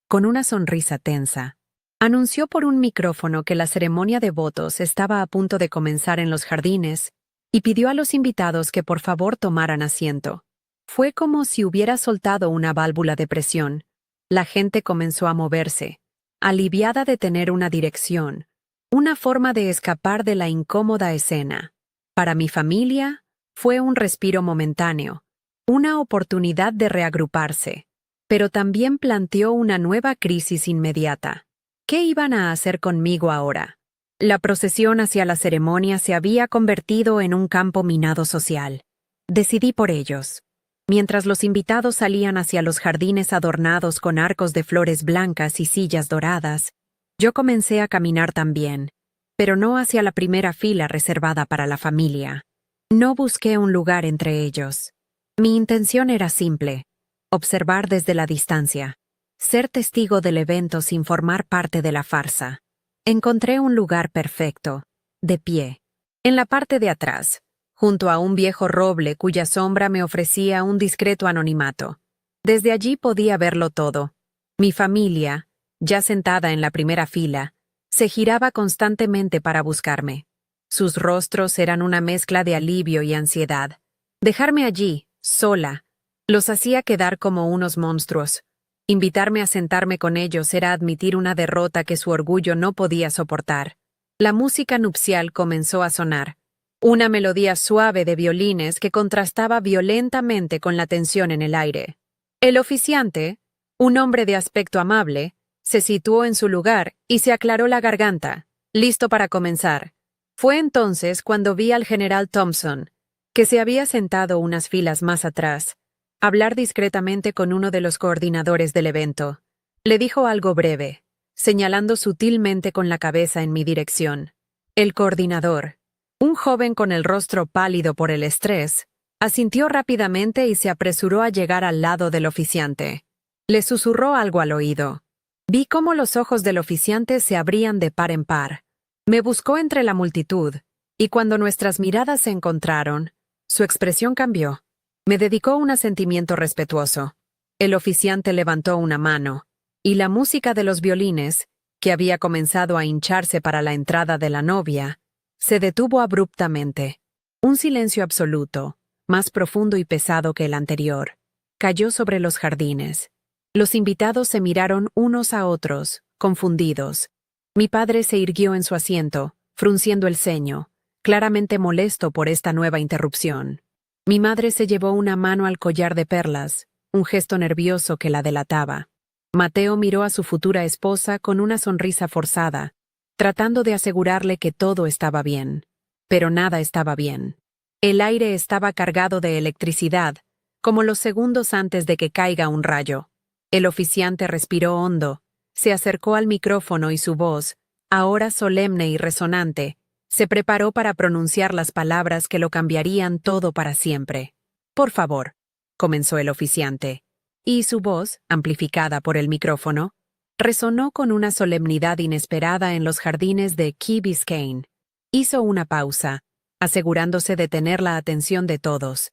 Con una sonrisa tensa, anunció por un micrófono que la ceremonia de votos estaba a punto de comenzar en los jardines y pidió a los invitados que por favor tomaran asiento. Fue como si hubiera soltado una válvula de presión. La gente comenzó a moverse, aliviada de tener una dirección, una forma de escapar de la incómoda escena. Para mi familia, fue un respiro momentáneo, una oportunidad de reagruparse, pero también planteó una nueva crisis inmediata. ¿Qué iban a hacer conmigo ahora? La procesión hacia la ceremonia se había convertido en un campo minado social. Decidí por ellos. Mientras los invitados salían hacia los jardines adornados con arcos de flores blancas y sillas doradas, yo comencé a caminar también, pero no hacia la primera fila reservada para la familia. No busqué un lugar entre ellos. Mi intención era simple: observar desde la distancia, ser testigo del evento sin formar parte de la farsa. Encontré un lugar perfecto, de pie, en la parte de atrás, junto a un viejo roble cuya sombra me ofrecía un discreto anonimato. Desde allí podía verlo todo. Mi familia, ya sentada en la primera fila, se giraba constantemente para buscarme. Sus rostros eran una mezcla de alivio y ansiedad. Dejarme allí, sola, los hacía quedar como unos monstruos. Invitarme a sentarme con ellos era admitir una derrota que su orgullo no podía soportar. La música nupcial comenzó a sonar, una melodía suave de violines que contrastaba violentamente con la tensión en el aire. El oficiante, un hombre de aspecto amable, se situó en su lugar y se aclaró la garganta, listo para comenzar. Fue entonces cuando vi al general Thompson, que se había sentado unas filas más atrás, hablar discretamente con uno de los coordinadores del evento. Le dijo algo breve, señalando sutilmente con la cabeza en mi dirección. El coordinador, un joven con el rostro pálido por el estrés, asintió rápidamente y se apresuró a llegar al lado del oficiante. Le susurró algo al oído. Vi cómo los ojos del oficiante se abrían de par en par. Me buscó entre la multitud, y cuando nuestras miradas se encontraron, su expresión cambió. Me dedicó un asentimiento respetuoso. El oficiante levantó una mano, y la música de los violines, que había comenzado a hincharse para la entrada de la novia, se detuvo abruptamente. Un silencio absoluto, más profundo y pesado que el anterior, cayó sobre los jardines. Los invitados se miraron unos a otros, confundidos. Mi padre se irguió en su asiento, frunciendo el ceño, claramente molesto por esta nueva interrupción. Mi madre se llevó una mano al collar de perlas, un gesto nervioso que la delataba. Mateo miró a su futura esposa con una sonrisa forzada, tratando de asegurarle que todo estaba bien. Pero nada estaba bien. El aire estaba cargado de electricidad, como los segundos antes de que caiga un rayo. El oficiante respiró hondo, se acercó al micrófono y su voz, ahora solemne y resonante, se preparó para pronunciar las palabras que lo cambiarían todo para siempre. «Por favor», comenzó el oficiante, y su voz, amplificada por el micrófono, resonó con una solemnidad inesperada en los jardines de Key Biscayne. Hizo una pausa, asegurándose de tener la atención de todos.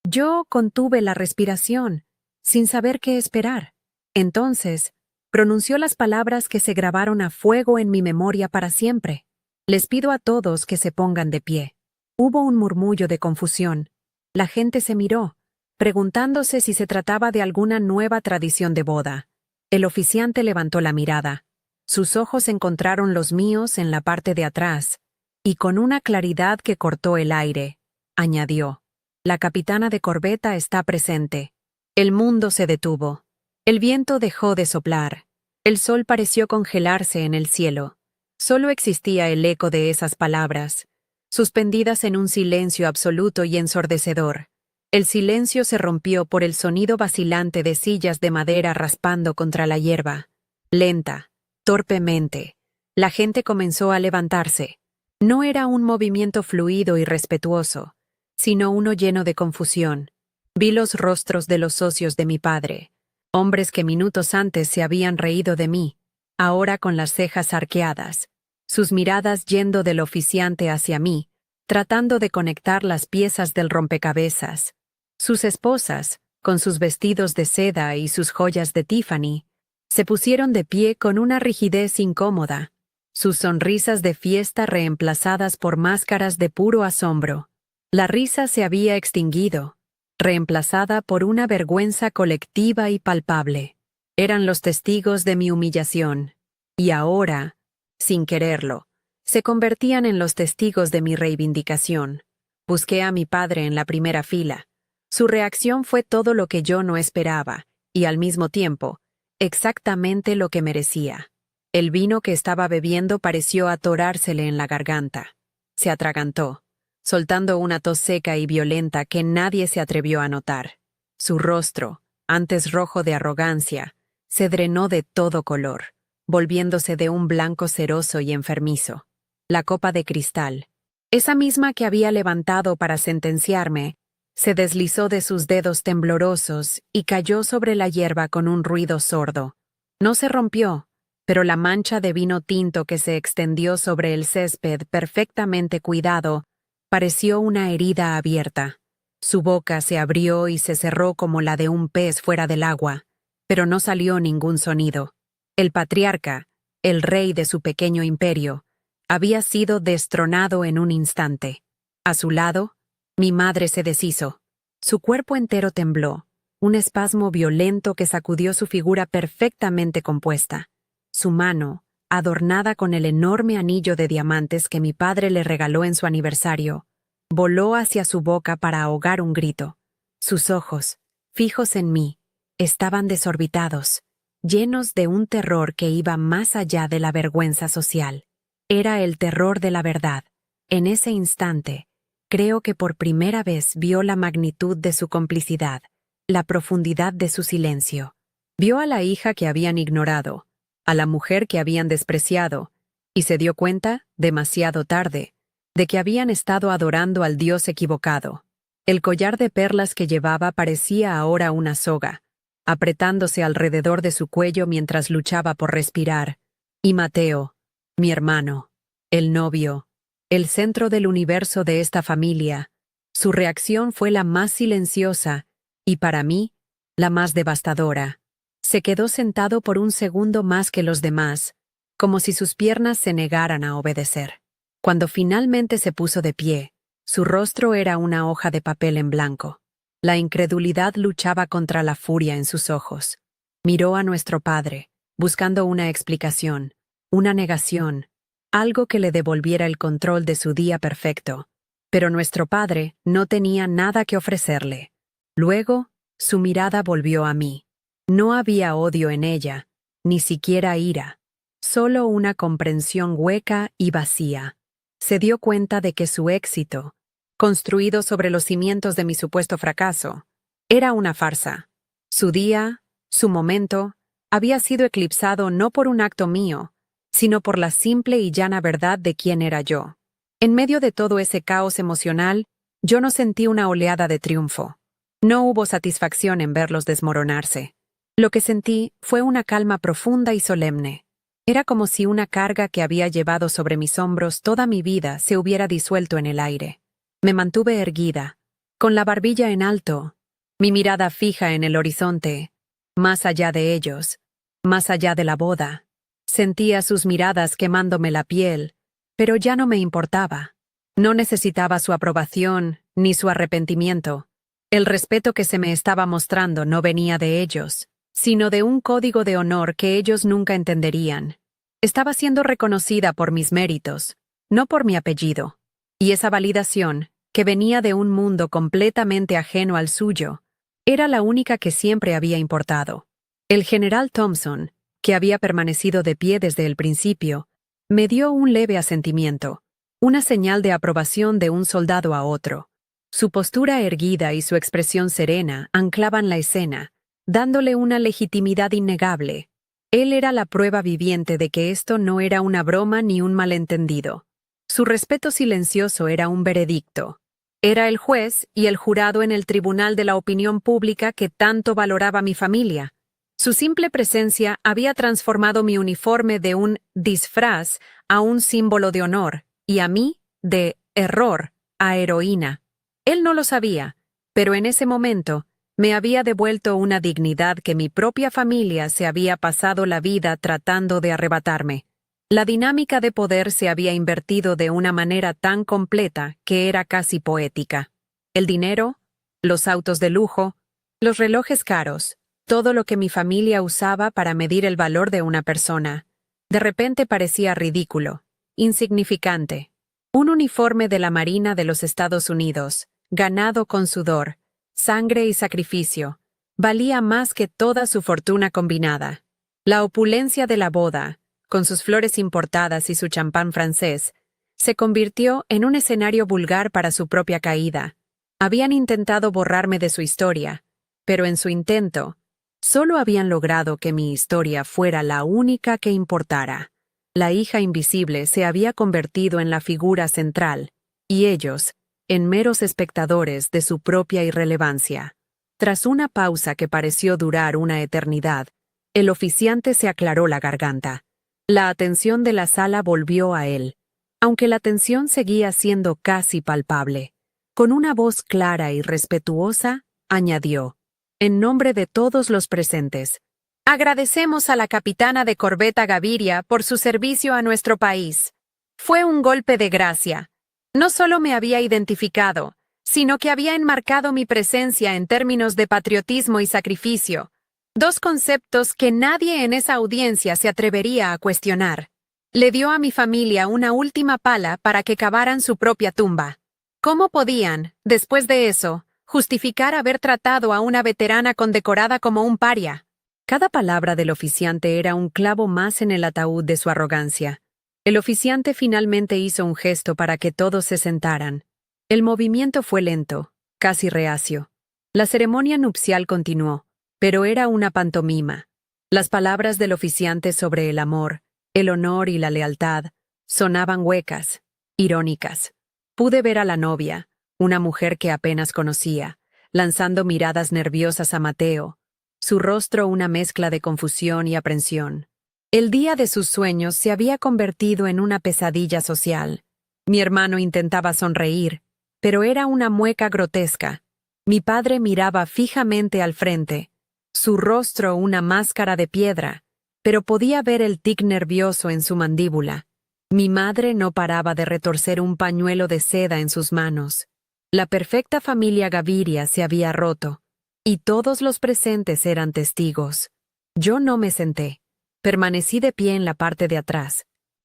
Yo contuve la respiración, sin saber qué esperar. Entonces, pronunció las palabras que se grabaron a fuego en mi memoria para siempre. Les pido a todos que se pongan de pie. Hubo un murmullo de confusión. La gente se miró, preguntándose si se trataba de alguna nueva tradición de boda. El oficiante levantó la mirada. Sus ojos encontraron los míos en la parte de atrás, y con una claridad que cortó el aire, añadió: «La capitana de corbeta está presente». El mundo se detuvo. El viento dejó de soplar. El sol pareció congelarse en el cielo. Solo existía el eco de esas palabras, suspendidas en un silencio absoluto y ensordecedor. El silencio se rompió por el sonido vacilante de sillas de madera raspando contra la hierba. Lenta, torpemente, la gente comenzó a levantarse. No era un movimiento fluido y respetuoso, sino uno lleno de confusión. Vi los rostros de los socios de mi padre, hombres que minutos antes se habían reído de mí, ahora con las cejas arqueadas, sus miradas yendo del oficiante hacia mí, tratando de conectar las piezas del rompecabezas. Sus esposas, con sus vestidos de seda y sus joyas de Tiffany, se pusieron de pie con una rigidez incómoda, sus sonrisas de fiesta reemplazadas por máscaras de puro asombro. La risa se había extinguido, reemplazada por una vergüenza colectiva y palpable. Eran los testigos de mi humillación, y ahora, sin quererlo, se convertían en los testigos de mi reivindicación. Busqué a mi padre en la primera fila. Su reacción fue todo lo que yo no esperaba, y al mismo tiempo, exactamente lo que merecía. El vino que estaba bebiendo pareció atorársele en la garganta. Se atragantó, soltando una tos seca y violenta que nadie se atrevió a notar. Su rostro, antes rojo de arrogancia, se drenó de todo color, volviéndose de un blanco ceroso y enfermizo. La copa de cristal, esa misma que había levantado para sentenciarme, se deslizó de sus dedos temblorosos y cayó sobre la hierba con un ruido sordo. No se rompió, pero la mancha de vino tinto que se extendió sobre el césped perfectamente cuidado pareció una herida abierta. Su boca se abrió y se cerró como la de un pez fuera del agua, pero no salió ningún sonido. El patriarca, el rey de su pequeño imperio, había sido destronado en un instante. A su lado, mi madre se deshizo. Su cuerpo entero tembló, un espasmo violento que sacudió su figura perfectamente compuesta. Su mano, adornada con el enorme anillo de diamantes que mi padre le regaló en su aniversario, voló hacia su boca para ahogar un grito. Sus ojos, fijos en mí, estaban desorbitados, llenos de un terror que iba más allá de la vergüenza social. Era el terror de la verdad. En ese instante, creo que por primera vez vio la magnitud de su complicidad, la profundidad de su silencio. Vio a la hija que habían ignorado, a la mujer que habían despreciado, y se dio cuenta, demasiado tarde, de que habían estado adorando al Dios equivocado. El collar de perlas que llevaba parecía ahora una soga, apretándose alrededor de su cuello mientras luchaba por respirar. Y Mateo, mi hermano, el novio, el centro del universo de esta familia, su reacción fue la más silenciosa y, para mí, la más devastadora. Se quedó sentado por un segundo más que los demás, como si sus piernas se negaran a obedecer. Cuando finalmente se puso de pie, su rostro era una hoja de papel en blanco. La incredulidad luchaba contra la furia en sus ojos. Miró a nuestro padre, buscando una explicación, una negación, algo que le devolviera el control de su día perfecto. Pero nuestro padre no tenía nada que ofrecerle. Luego, su mirada volvió a mí. No había odio en ella, ni siquiera ira, solo una comprensión hueca y vacía. Se dio cuenta de que su éxito, construido sobre los cimientos de mi supuesto fracaso, era una farsa. Su día, su momento, había sido eclipsado no por un acto mío, sino por la simple y llana verdad de quién era yo. En medio de todo ese caos emocional, yo no sentí una oleada de triunfo. No hubo satisfacción en verlos desmoronarse. Lo que sentí fue una calma profunda y solemne. Era como si una carga que había llevado sobre mis hombros toda mi vida se hubiera disuelto en el aire. Me mantuve erguida, con la barbilla en alto, mi mirada fija en el horizonte, más allá de ellos, más allá de la boda. Sentía sus miradas quemándome la piel, pero ya no me importaba. No necesitaba su aprobación ni su arrepentimiento. El respeto que se me estaba mostrando no venía de ellos, sino de un código de honor que ellos nunca entenderían. Estaba siendo reconocida por mis méritos, no por mi apellido. Y esa validación, que venía de un mundo completamente ajeno al suyo, era la única que siempre había importado. El general Thompson, que había permanecido de pie desde el principio, me dio un leve asentimiento, una señal de aprobación de un soldado a otro. Su postura erguida y su expresión serena anclaban la escena, dándole una legitimidad innegable. Él era la prueba viviente de que esto no era una broma ni un malentendido. Su respeto silencioso era un veredicto. Era el juez y el jurado en el tribunal de la opinión pública que tanto valoraba mi familia. Su simple presencia había transformado mi uniforme de un disfraz a un símbolo de honor, y a mí, de error, a heroína. Él no lo sabía, pero en ese momento me había devuelto una dignidad que mi propia familia se había pasado la vida tratando de arrebatarme. La dinámica de poder se había invertido de una manera tan completa que era casi poética. El dinero, los autos de lujo, los relojes caros, todo lo que mi familia usaba para medir el valor de una persona, de repente parecía ridículo, insignificante. Un uniforme de la Marina de los Estados Unidos, ganado con sudor, sangre y sacrificio, valía más que toda su fortuna combinada. La opulencia de la boda, con sus flores importadas y su champán francés, se convirtió en un escenario vulgar para su propia caída. Habían intentado borrarme de su historia, pero en su intento, solo habían logrado que mi historia fuera la única que importara. La hija invisible se había convertido en la figura central, y ellos, en meros espectadores de su propia irrelevancia. Tras una pausa que pareció durar una eternidad, el oficiante se aclaró la garganta. La atención de la sala volvió a él, aunque la tensión seguía siendo casi palpable. Con una voz clara y respetuosa, añadió, en nombre de todos los presentes, agradecemos a la capitana de corbeta Gaviria por su servicio a nuestro país. Fue un golpe de gracia. No solo me había identificado, sino que había enmarcado mi presencia en términos de patriotismo y sacrificio, dos conceptos que nadie en esa audiencia se atrevería a cuestionar. Le dio a mi familia una última pala para que cavaran su propia tumba. ¿Cómo podían, después de eso, justificar haber tratado a una veterana condecorada como un paria? Cada palabra del oficiante era un clavo más en el ataúd de su arrogancia. El oficiante finalmente hizo un gesto para que todos se sentaran. El movimiento fue lento, casi reacio. La ceremonia nupcial continuó, pero era una pantomima. Las palabras del oficiante sobre el amor, el honor y la lealtad sonaban huecas, irónicas. Pude ver a la novia, una mujer que apenas conocía, lanzando miradas nerviosas a Mateo, su rostro una mezcla de confusión y aprensión. El día de sus sueños se había convertido en una pesadilla social. Mi hermano intentaba sonreír, pero era una mueca grotesca. Mi padre miraba fijamente al frente, su rostro una máscara de piedra, pero podía ver el tic nervioso en su mandíbula. Mi madre no paraba de retorcer un pañuelo de seda en sus manos. La perfecta familia Gaviria se había roto, y todos los presentes eran testigos. Yo no me senté. Permanecí de pie en la parte de atrás,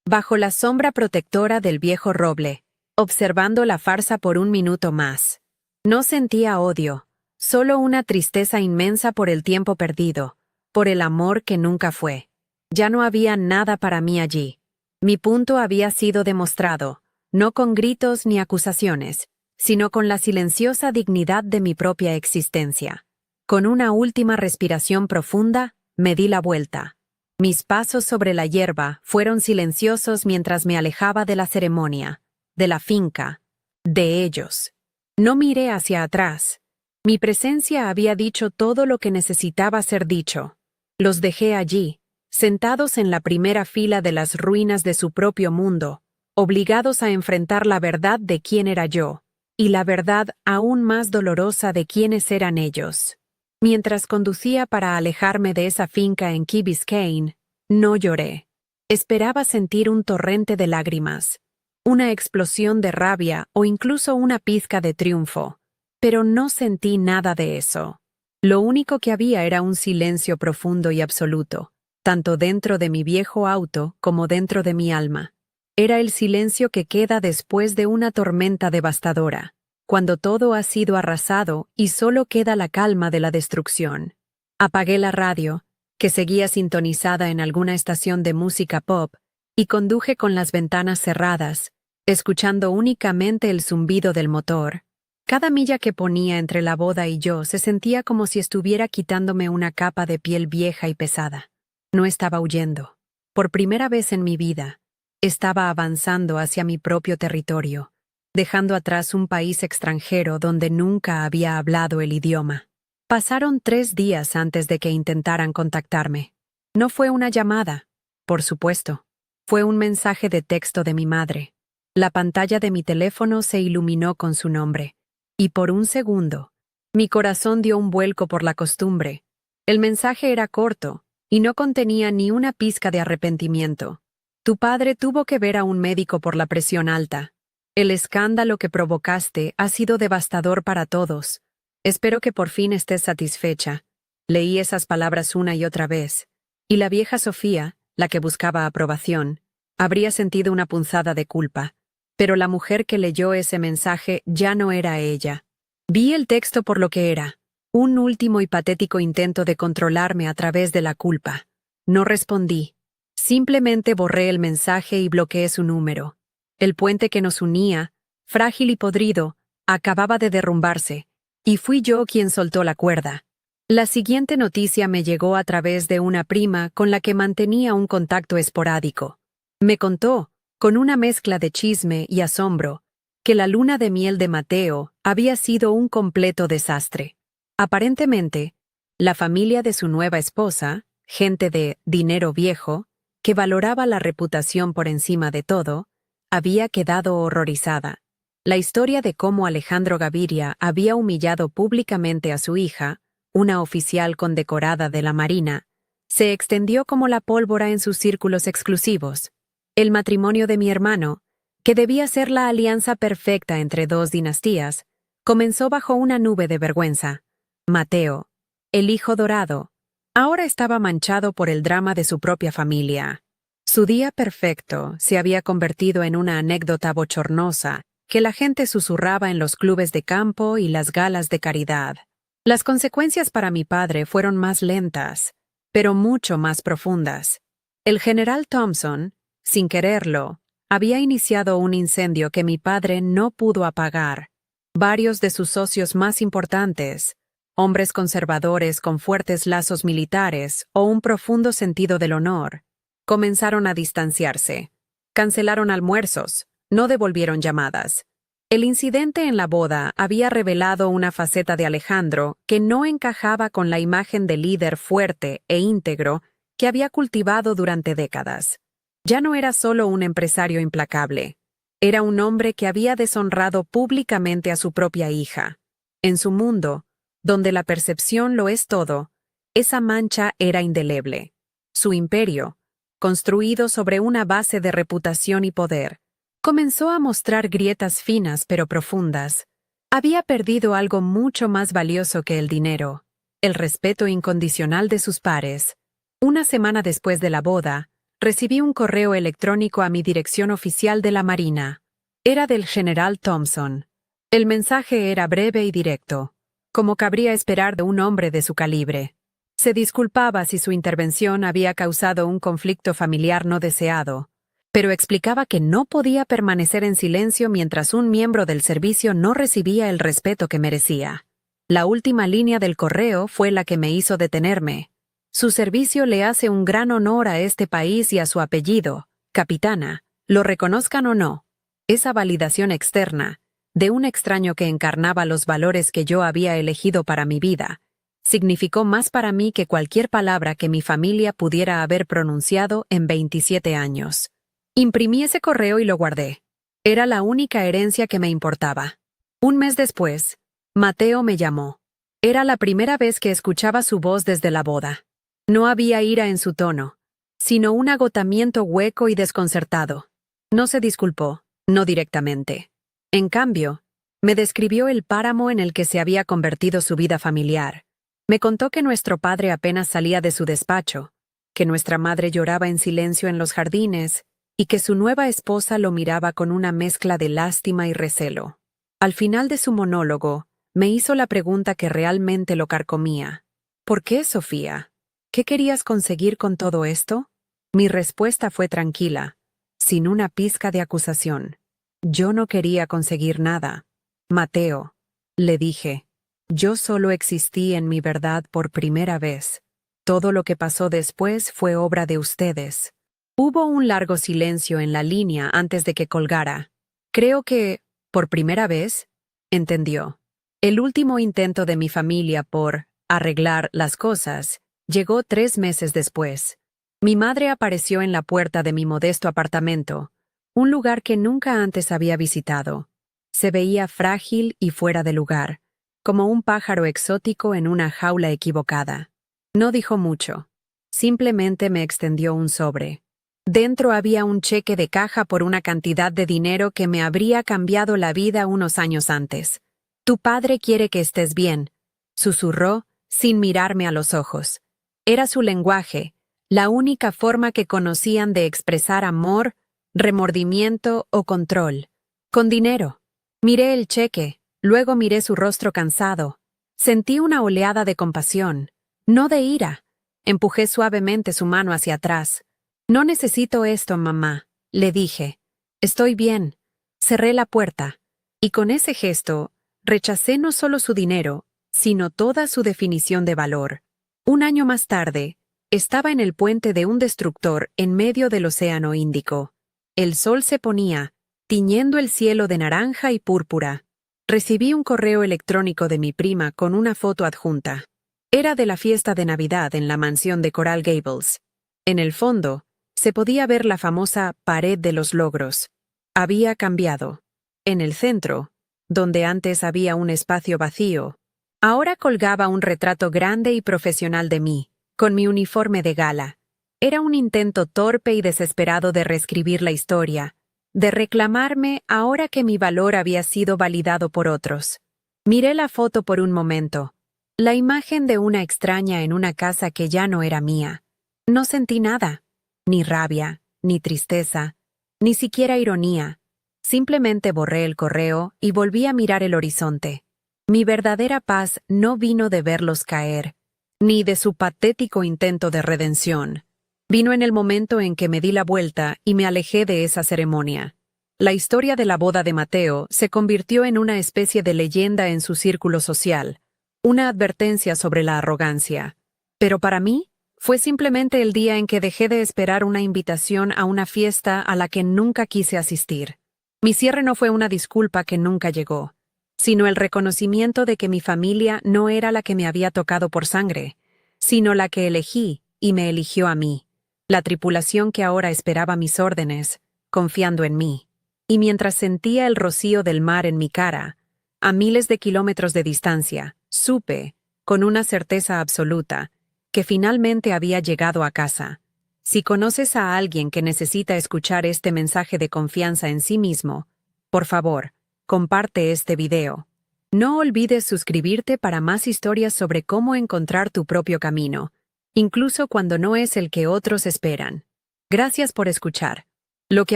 bajo la sombra protectora del viejo roble, observando la farsa por un minuto más. No sentía odio, solo una tristeza inmensa por el tiempo perdido, por el amor que nunca fue. Ya no había nada para mí allí. Mi punto había sido demostrado, no con gritos ni acusaciones, sino con la silenciosa dignidad de mi propia existencia. Con una última respiración profunda, me di la vuelta. Mis pasos sobre la hierba fueron silenciosos mientras me alejaba de la ceremonia, de la finca, de ellos. No miré hacia atrás. Mi presencia había dicho todo lo que necesitaba ser dicho. Los dejé allí, sentados en la primera fila de las ruinas de su propio mundo, obligados a enfrentar la verdad de quién era yo, y la verdad aún más dolorosa de quiénes eran ellos. Mientras conducía para alejarme de esa finca en Key Biscayne, no lloré. Esperaba sentir un torrente de lágrimas, una explosión de rabia o incluso una pizca de triunfo, pero no sentí nada de eso. Lo único que había era un silencio profundo y absoluto, tanto dentro de mi viejo auto como dentro de mi alma. Era el silencio que queda después de una tormenta devastadora, cuando todo ha sido arrasado y solo queda la calma de la destrucción. Apagué la radio, que seguía sintonizada en alguna estación de música pop, y conduje con las ventanas cerradas, escuchando únicamente el zumbido del motor. Cada milla que ponía entre la boda y yo se sentía como si estuviera quitándome una capa de piel vieja y pesada. No estaba huyendo. Por primera vez en mi vida, estaba avanzando hacia mi propio territorio, dejando atrás un país extranjero donde nunca había hablado el idioma. Pasaron 3 días antes de que intentaran contactarme. No fue una llamada, por supuesto. Fue un mensaje de texto de mi madre. La pantalla de mi teléfono se iluminó con su nombre. Y por un segundo, mi corazón dio un vuelco por la costumbre. El mensaje era corto, y no contenía ni una pizca de arrepentimiento. Tu padre tuvo que ver a un médico por la presión alta. El escándalo que provocaste ha sido devastador para todos. Espero que por fin estés satisfecha. Leí esas palabras una y otra vez. Y la vieja Sofía, la que buscaba aprobación, habría sentido una punzada de culpa. Pero la mujer que leyó ese mensaje ya no era ella. Vi el texto por lo que era, un último y patético intento de controlarme a través de la culpa. No respondí. Simplemente borré el mensaje y bloqueé su número. El puente que nos unía, frágil y podrido, acababa de derrumbarse, y fui yo quien soltó la cuerda. La siguiente noticia me llegó a través de una prima con la que mantenía un contacto esporádico. Me contó, con una mezcla de chisme y asombro, que la luna de miel de Mateo había sido un completo desastre. Aparentemente, la familia de su nueva esposa, gente de dinero viejo, que valoraba la reputación por encima de todo, había quedado horrorizada. La historia de cómo Alejandro Gaviria había humillado públicamente a su hija, una oficial condecorada de la Marina, se extendió como la pólvora en sus círculos exclusivos. El matrimonio de mi hermano, que debía ser la alianza perfecta entre 2 dinastías, comenzó bajo una nube de vergüenza. Mateo, el hijo dorado, ahora estaba manchado por el drama de su propia familia. Su día perfecto se había convertido en una anécdota bochornosa que la gente susurraba en los clubes de campo y las galas de caridad. Las consecuencias para mi padre fueron más lentas, pero mucho más profundas. El general Thompson, sin quererlo, había iniciado un incendio que mi padre no pudo apagar. Varios de sus socios más importantes, hombres conservadores con fuertes lazos militares o un profundo sentido del honor, comenzaron a distanciarse. Cancelaron almuerzos, no devolvieron llamadas. El incidente en la boda había revelado una faceta de Alejandro que no encajaba con la imagen de líder fuerte e íntegro que había cultivado durante décadas. Ya no era solo un empresario implacable. Era un hombre que había deshonrado públicamente a su propia hija. En su mundo, donde la percepción lo es todo, esa mancha era indeleble. Su imperio, construido sobre una base de reputación y poder, comenzó a mostrar grietas finas pero profundas. Había perdido algo mucho más valioso que el dinero, el respeto incondicional de sus pares. Una semana después de la boda, recibí un correo electrónico a mi dirección oficial de la Marina. Era del general Thompson. El mensaje era breve y directo, como cabría esperar de un hombre de su calibre. Se disculpaba si su intervención había causado un conflicto familiar no deseado, pero explicaba que no podía permanecer en silencio mientras un miembro del servicio no recibía el respeto que merecía. La última línea del correo fue la que me hizo detenerme. Su servicio le hace un gran honor a este país y a su apellido, capitana, lo reconozcan o no. Esa validación externa, de un extraño que encarnaba los valores que yo había elegido para mi vida, significó más para mí que cualquier palabra que mi familia pudiera haber pronunciado en 27 años. Imprimí ese correo y lo guardé. Era la única herencia que me importaba. Un mes después, Mateo me llamó. Era la primera vez que escuchaba su voz desde la boda. No había ira en su tono, sino un agotamiento hueco y desconcertado. No se disculpó, no directamente. En cambio, me describió el páramo en el que se había convertido su vida familiar. Me contó que nuestro padre apenas salía de su despacho, que nuestra madre lloraba en silencio en los jardines y que su nueva esposa lo miraba con una mezcla de lástima y recelo. Al final de su monólogo, me hizo la pregunta que realmente lo carcomía. ¿Por qué, Sofía? ¿Qué querías conseguir con todo esto? Mi respuesta fue tranquila, sin una pizca de acusación. Yo no quería conseguir nada. Mateo, le dije, yo solo existí en mi verdad por primera vez. Todo lo que pasó después fue obra de ustedes. Hubo un largo silencio en la línea antes de que colgara. Creo que, por primera vez, entendió. El último intento de mi familia por arreglar las cosas llegó 3 meses después. Mi madre apareció en la puerta de mi modesto apartamento, un lugar que nunca antes había visitado. Se veía frágil y fuera de lugar, como un pájaro exótico en una jaula equivocada. No dijo mucho. Simplemente me extendió un sobre. Dentro había un cheque de caja por una cantidad de dinero que me habría cambiado la vida unos años antes. Tu padre quiere que estés bien, susurró, sin mirarme a los ojos. Era su lenguaje, la única forma que conocían de expresar amor, remordimiento o control. Con dinero. Miré el cheque, luego miré su rostro cansado. Sentí una oleada de compasión, no de ira. Empujé suavemente su mano hacia atrás. No necesito esto, mamá, le dije. Estoy bien. Cerré la puerta. Y con ese gesto, rechacé no solo su dinero, sino toda su definición de valor. Un año más tarde, estaba en el puente de un destructor en medio del Océano Índico. El sol se ponía, tiñendo el cielo de naranja y púrpura. Recibí un correo electrónico de mi prima con una foto adjunta. Era de la fiesta de Navidad en la mansión de Coral Gables. En el fondo, se podía ver la famosa pared de los logros. Había cambiado. En el centro, donde antes había un espacio vacío, ahora colgaba un retrato grande y profesional de mí, con mi uniforme de gala. Era un intento torpe y desesperado de reescribir la historia, de reclamarme ahora que mi valor había sido validado por otros. Miré la foto por un momento, la imagen de una extraña en una casa que ya no era mía. No sentí nada, ni rabia, ni tristeza, ni siquiera ironía. Simplemente borré el correo y volví a mirar el horizonte. Mi verdadera paz no vino de verlos caer, ni de su patético intento de redención. Vino en el momento en que me di la vuelta y me alejé de esa ceremonia. La historia de la boda de Mateo se convirtió en una especie de leyenda en su círculo social, una advertencia sobre la arrogancia. Pero para mí, fue simplemente el día en que dejé de esperar una invitación a una fiesta a la que nunca quise asistir. Mi cierre no fue una disculpa que nunca llegó, sino el reconocimiento de que mi familia no era la que me había tocado por sangre, sino la que elegí y me eligió a mí, la tripulación que ahora esperaba mis órdenes, confiando en mí. Y mientras sentía el rocío del mar en mi cara, a miles de kilómetros de distancia, supe, con una certeza absoluta, que finalmente había llegado a casa. Si conoces a alguien que necesita escuchar este mensaje de confianza en sí mismo, por favor, comparte este video. No olvides suscribirte para más historias sobre cómo encontrar tu propio camino, incluso cuando no es el que otros esperan. Gracias por escuchar. Lo que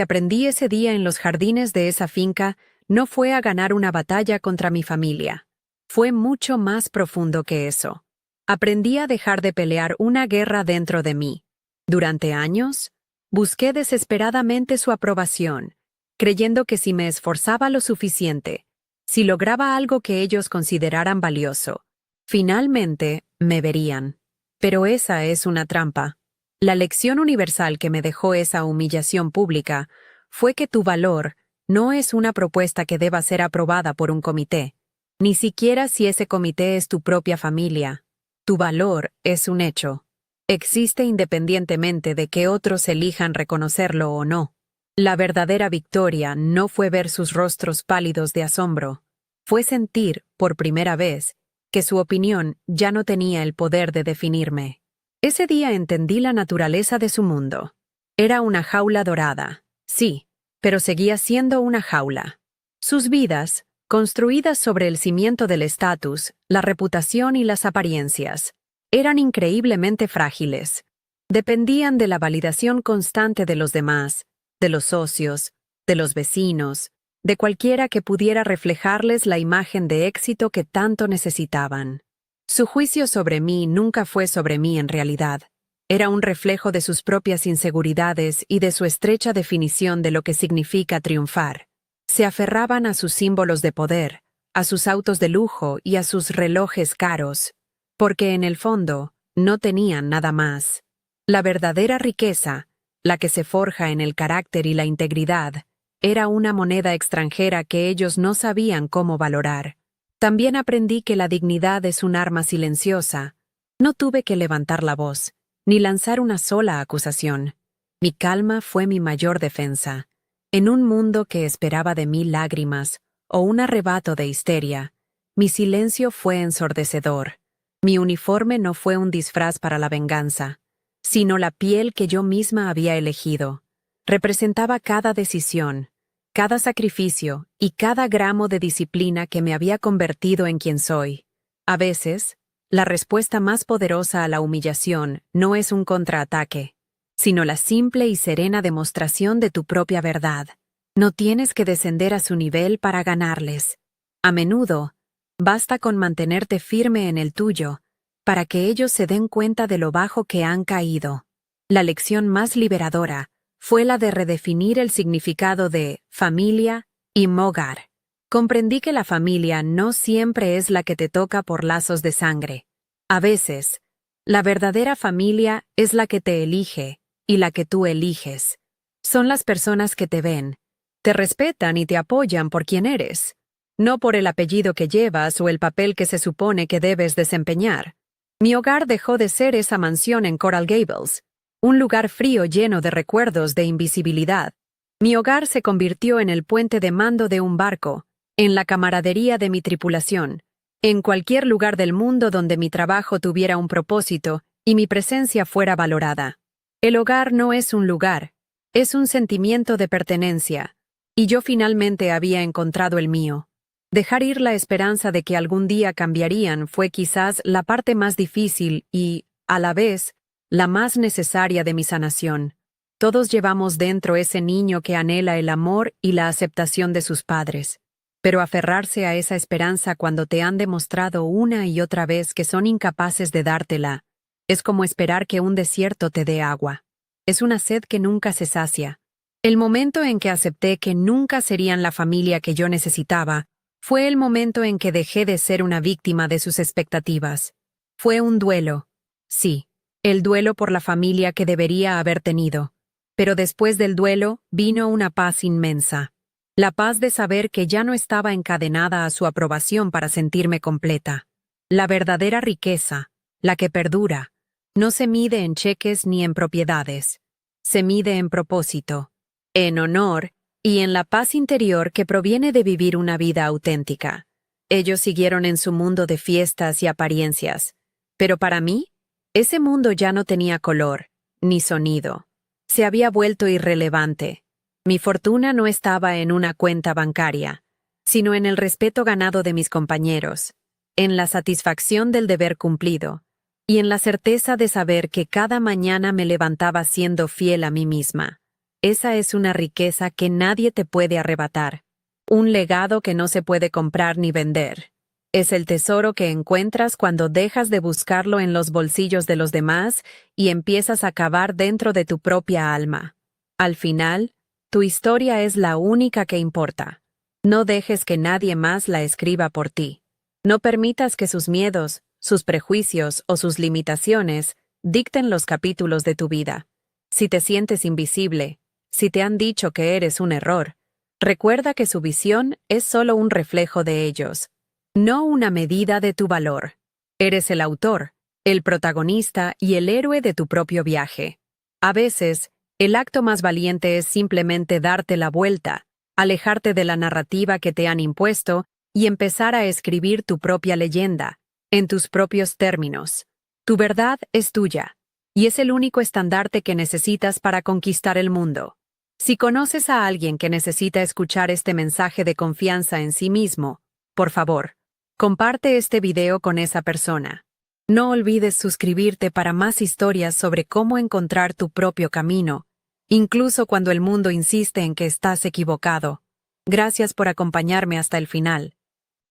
aprendí ese día en los jardines de esa finca no fue a ganar una batalla contra mi familia. Fue mucho más profundo que eso. Aprendí a dejar de pelear una guerra dentro de mí. Durante años, busqué desesperadamente su aprobación, creyendo que si me esforzaba lo suficiente, si lograba algo que ellos consideraran valioso, finalmente me verían. Pero esa es una trampa. La lección universal que me dejó esa humillación pública fue que tu valor no es una propuesta que deba ser aprobada por un comité, ni siquiera si ese comité es tu propia familia. Tu valor es un hecho. Existe independientemente de que otros elijan reconocerlo o no. La verdadera victoria no fue ver sus rostros pálidos de asombro, fue sentir, por primera vez, que su opinión ya no tenía el poder de definirme. Ese día entendí la naturaleza de su mundo. Era una jaula dorada, sí, pero seguía siendo una jaula. Sus vidas, construidas sobre el cimiento del estatus, la reputación y las apariencias, eran increíblemente frágiles. Dependían de la validación constante de los demás, de los socios, de los vecinos, de cualquiera que pudiera reflejarles la imagen de éxito que tanto necesitaban. Su juicio sobre mí nunca fue sobre mí en realidad. Era un reflejo de sus propias inseguridades y de su estrecha definición de lo que significa triunfar. Se aferraban a sus símbolos de poder, a sus autos de lujo y a sus relojes caros, porque en el fondo no tenían nada más. La verdadera riqueza, la que se forja en el carácter y la integridad, era una moneda extranjera que ellos no sabían cómo valorar. También aprendí que la dignidad es un arma silenciosa. No tuve que levantar la voz, ni lanzar una sola acusación. Mi calma fue mi mayor defensa. En un mundo que esperaba de mí lágrimas o un arrebato de histeria, mi silencio fue ensordecedor. Mi uniforme no fue un disfraz para la venganza, sino la piel que yo misma había elegido. Representaba cada decisión, cada sacrificio y cada gramo de disciplina que me había convertido en quien soy. A veces, la respuesta más poderosa a la humillación no es un contraataque, sino la simple y serena demostración de tu propia verdad. No tienes que descender a su nivel para ganarles. A menudo, basta con mantenerte firme en el tuyo, para que ellos se den cuenta de lo bajo que han caído. La lección más liberadora fue la de redefinir el significado de familia y mogar. Comprendí que la familia no siempre es la que te toca por lazos de sangre. A veces, la verdadera familia es la que te elige y la que tú eliges. Son las personas que te ven, te respetan y te apoyan por quien eres, no por el apellido que llevas o el papel que se supone que debes desempeñar. Mi hogar dejó de ser esa mansión en Coral Gables, un lugar frío lleno de recuerdos de invisibilidad. Mi hogar se convirtió en el puente de mando de un barco, en la camaradería de mi tripulación, en cualquier lugar del mundo donde mi trabajo tuviera un propósito y mi presencia fuera valorada. El hogar no es un lugar, es un sentimiento de pertenencia, y yo finalmente había encontrado el mío. Dejar ir la esperanza de que algún día cambiarían fue quizás la parte más difícil y, a la vez, la más necesaria de mi sanación. Todos llevamos dentro ese niño que anhela el amor y la aceptación de sus padres. Pero aferrarse a esa esperanza cuando te han demostrado una y otra vez que son incapaces de dártela, es como esperar que un desierto te dé agua. Es una sed que nunca se sacia. El momento en que acepté que nunca serían la familia que yo necesitaba, fue el momento en que dejé de ser una víctima de sus expectativas. Fue un duelo. Sí, el duelo por la familia que debería haber tenido. Pero después del duelo vino una paz inmensa. La paz de saber que ya no estaba encadenada a su aprobación para sentirme completa. La verdadera riqueza, la que perdura, no se mide en cheques ni en propiedades. Se mide en propósito, en honor y en la paz interior que proviene de vivir una vida auténtica. Ellos siguieron en su mundo de fiestas y apariencias. Pero para mí, ese mundo ya no tenía color, ni sonido. Se había vuelto irrelevante. Mi fortuna no estaba en una cuenta bancaria, sino en el respeto ganado de mis compañeros, en la satisfacción del deber cumplido, y en la certeza de saber que cada mañana me levantaba siendo fiel a mí misma. Esa es una riqueza que nadie te puede arrebatar. Un legado que no se puede comprar ni vender. Es el tesoro que encuentras cuando dejas de buscarlo en los bolsillos de los demás y empiezas a cavar dentro de tu propia alma. Al final, tu historia es la única que importa. No dejes que nadie más la escriba por ti. No permitas que sus miedos, sus prejuicios o sus limitaciones dicten los capítulos de tu vida. Si te sientes invisible, si te han dicho que eres un error, recuerda que su visión es solo un reflejo de ellos, no una medida de tu valor. Eres el autor, el protagonista y el héroe de tu propio viaje. A veces, el acto más valiente es simplemente darte la vuelta, alejarte de la narrativa que te han impuesto y empezar a escribir tu propia leyenda, en tus propios términos. Tu verdad es tuya, y es el único estandarte que necesitas para conquistar el mundo. Si conoces a alguien que necesita escuchar este mensaje de confianza en sí mismo, por favor, comparte este video con esa persona. No olvides suscribirte para más historias sobre cómo encontrar tu propio camino, incluso cuando el mundo insiste en que estás equivocado. Gracias por acompañarme hasta el final.